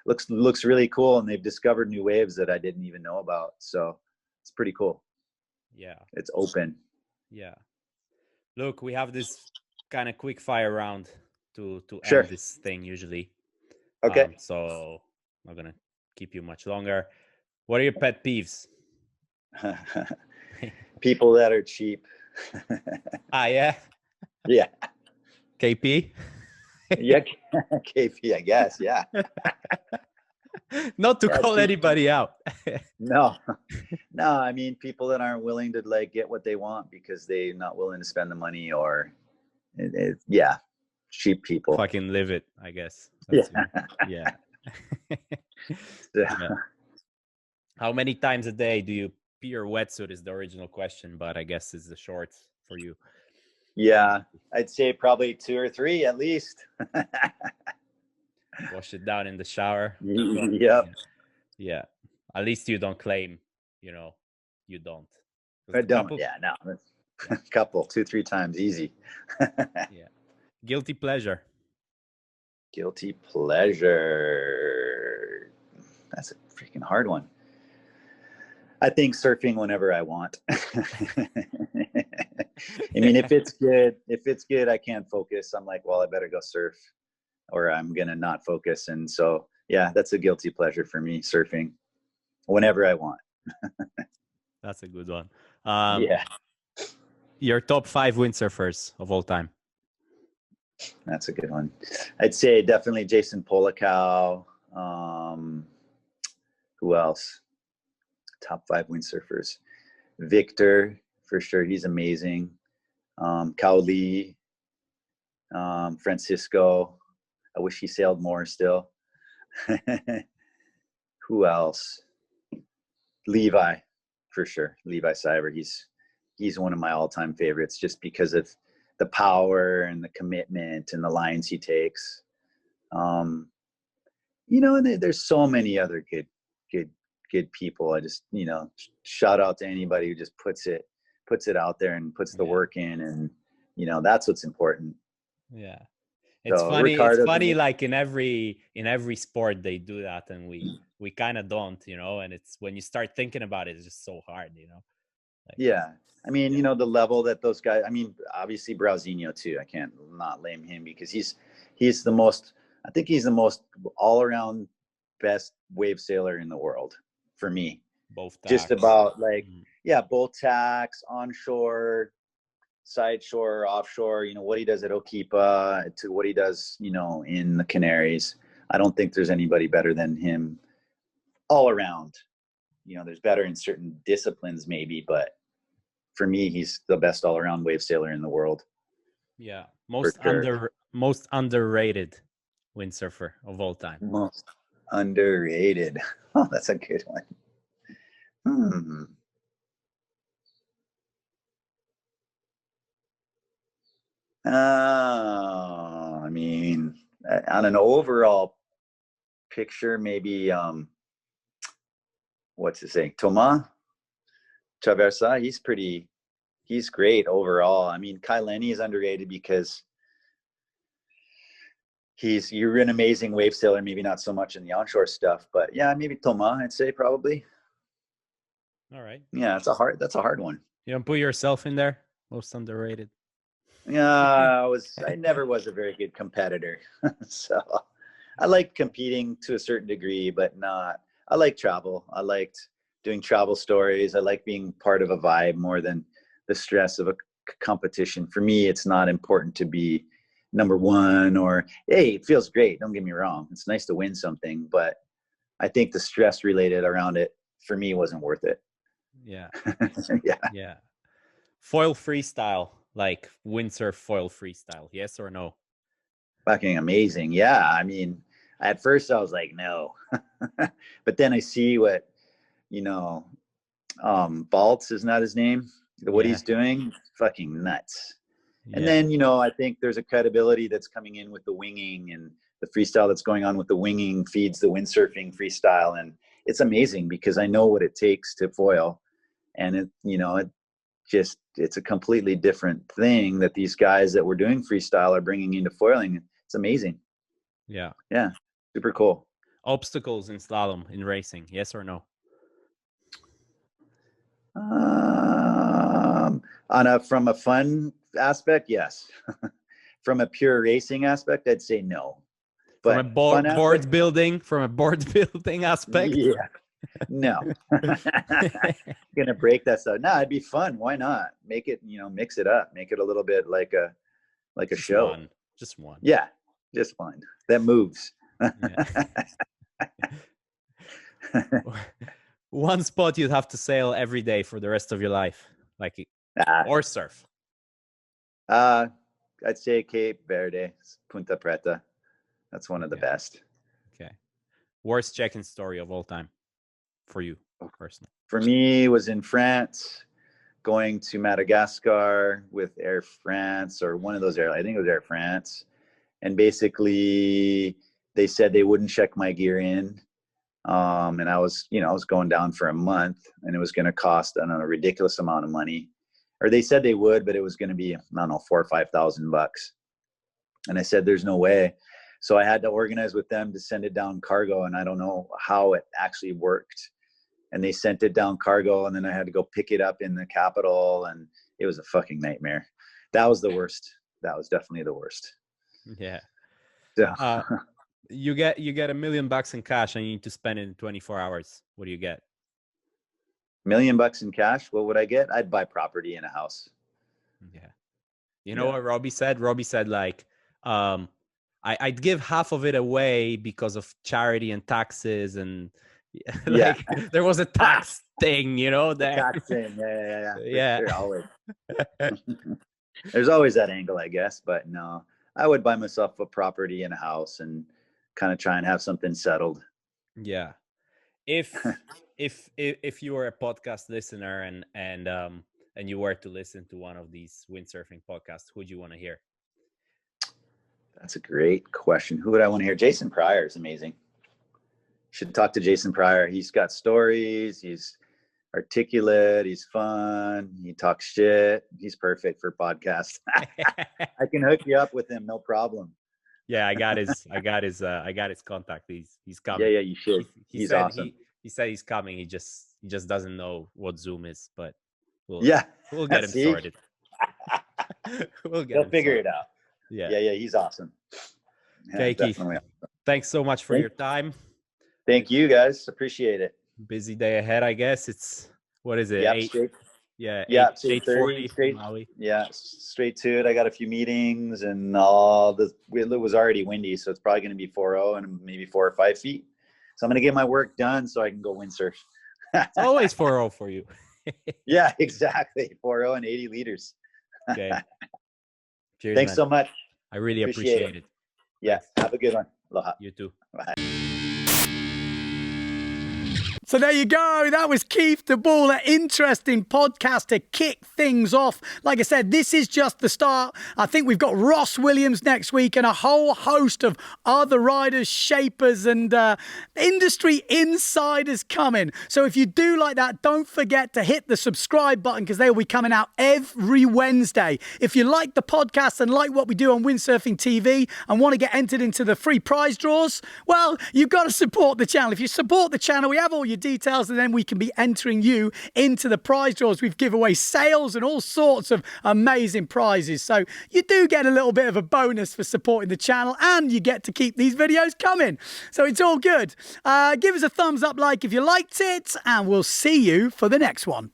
looks really cool, and they've discovered new waves that I didn't even know about. So it's pretty cool. Yeah, it's open. Yeah. Look, we have this kind of quick fire round to end this thing usually. Okay. So I'm not gonna keep you much longer. What are your pet peeves? People that are cheap. Yeah. Yeah. KP. Yeah, KP, I guess. Yeah. Not to call anybody out. No. I mean, people that aren't willing to like get what they want because they're not willing to spend the money, or cheap people. Fucking live it, I guess. Yeah. How many times a day do you pee your wetsuit is the original question, but I guess it's the shorts for you. Yeah, I'd say probably 2 or 3 at least. Wash it down in the shower. Yep. Yeah. At least you don't claim, you don't. I don't. Yeah, no. A couple, 2-3 times, easy. Yeah. Guilty pleasure. Guilty pleasure. That's a freaking hard one. I think surfing whenever I want. I mean, if it's good, I can't focus. I'm like, well, I better go surf, or I'm going to not focus. And so, yeah, that's a guilty pleasure for me, surfing whenever I want. That's a good one. Yeah. Your top 5 windsurfers of all time. That's a good one. I'd say definitely Jason Polikow. Who else? Top 5 windsurfers. Victor, for sure. He's amazing. Cowley. Francisco. I wish he sailed more still. Who else? Levi, for sure. Levi Cyber. He's one of my all-time favorites just because of the power and the commitment and the lines he takes. And there's so many other good people. I just, shout out to anybody who just puts it out there and puts the work in, and that's what's important. Yeah. It's funny. It's funny. Like in every sport they do that, and we kind of don't, and it's when you start thinking about it, it's just so hard, Like, Yeah. I mean, you know, the level that those guys, I mean, obviously Browsinho too. I can't not blame him because he's the most, I think he's the most all around best wave sailor in the world for me. both Just tacks. about like, Mhm. yeah, both tacks, onshore, side shore, offshore, you know, what he does at Okipa to what he does, you know, in the Canaries. I don't think there's anybody better than him all around. You know, there's better in certain disciplines maybe, but for me, he's the best all around wave sailor in the world. Yeah, For sure. most underrated windsurfer of all time. Most underrated. Oh, that's a good one. I mean, on an overall picture, maybe what's his name? Thomas Traversa. He's great overall. I mean, Lenny is underrated because you're an amazing wave sailor, maybe not so much in the onshore stuff, but yeah, maybe Thomas, I'd say probably. All right. Yeah, that's a hard one. You don't put yourself in there? Most underrated. Yeah, I never was a very good competitor. So I liked competing to a certain degree, but not, I like travel. I liked doing travel stories. I like being part of a vibe more than the stress of a competition. For me, it's not important to be number one or, hey, it feels great. Don't get me wrong. It's nice to win something, but I think the stress related around it for me wasn't worth it. Yeah. Yeah. Yeah. Foil freestyle, like windsurf foil freestyle. Yes or no? Fucking amazing. Yeah. I mean, at first I was like, no, but then I see what, you know, Baltz is not his name. What he's doing, fucking nuts. And then, you know, I think there's a credibility that's coming in with the winging, and the freestyle that's going on with the winging feeds the windsurfing freestyle. And it's amazing because I know what it takes to foil. And it, you know, it's a completely different thing that these guys that were doing freestyle are bringing into foiling. It's amazing. Yeah. Yeah. Super cool. Obstacles in slalom, in racing, yes or no? From a fun aspect, yes. From a pure racing aspect, I'd say no. But from a board building aspect? Yeah. No. Gonna break that stuff. No, it'd be fun. Why not? Make it, you know, mix it up. Make it a little bit like a just show. One. Just one. Yeah. Just one. That moves. One spot you'd have to sail every day for the rest of your life, like or surf. I'd say Cape Verde, Punta Preta. That's one of the best. Okay. Worst check-in story of all time for you personally? For me, was in France, going to Madagascar with Air France or one of those airlines. I think it was Air France. And basically, they said they wouldn't check my gear in. And I was going down for a month, and it was going to cost, I don't know, a ridiculous amount of money. Or they said they would, but it was going to be, I don't know, $4,000 or $5,000. And I said, there's no way. So I had to organize with them to send it down cargo, and I don't know how it actually worked. And they sent it down cargo, and then I had to go pick it up in the capital, and it was a fucking nightmare. That was the worst. That was definitely the worst. Yeah. Yeah. You get $1 million in cash, and you need to spend it in 24 hours. What do you get? $1 million in cash. What would I get? I'd buy property and a house. Yeah. You know what Robbie said? Robbie said, like, I'd give half of it away because of charity and taxes, and like there was a tax thing, you know, there. Tax thing. Yeah. Yeah. Sure, always. There's always that angle, I guess, but no, I would buy myself a property and a house and kind of try and have something settled. Yeah. If you were a podcast listener and you were to listen to one of these windsurfing podcasts, who would you want to hear? That's a great question. Who would I want to hear? Jason Pryor is amazing. Should talk to Jason Pryor. He's got stories. He's articulate. He's fun. He talks shit. He's perfect for podcasts. I can hook you up with him, no problem. Yeah, I got his contact. He's coming. Yeah, you should. He's awesome. He said he's coming. He just doesn't know what Zoom is, but We'll get him See? sorted. We'll get He'll him figure sorted. it out. Yeah. Yeah, he's awesome. Yeah, Okay, Keith. definitely. Thanks so much for your time. Thank you, guys. Appreciate it. Busy day ahead, I guess. It's what is it? Yep, 8? straight. Yeah, Yeah, 8:40 straight. Maui. Yeah, straight to it. I got a few meetings and all the it was already windy, so it's probably going to be 4.0 and maybe 4 or 5 feet. So I'm going to get my work done so I can go windsurf. It's always 4:0 for you. Yeah, exactly. 4.0 and 80 liters. Okay. Cheers, Thanks man. so much. I really Appreciate appreciate it. Yeah, have a good one. Aloha. You too. Bye. So there you go. That was Keith Teboul, an interesting podcast to kick things off. Like I said, this is just the start. I think we've got Ross Williams next week and a whole host of other riders, shapers, and industry insiders coming. So if you do like that, don't forget to hit the subscribe button because they will be coming out every Wednesday. If you like the podcast and like what we do on Windsurfing TV and want to get entered into the free prize draws, well, you've got to support the channel. If you support the channel, we have all your details and then we can be entering you into the prize draws. We've given away sales and all sorts of amazing prizes. So you do get a little bit of a bonus for supporting the channel and you get to keep these videos coming. So it's all good. Give us a thumbs up like if you liked it and we'll see you for the next one.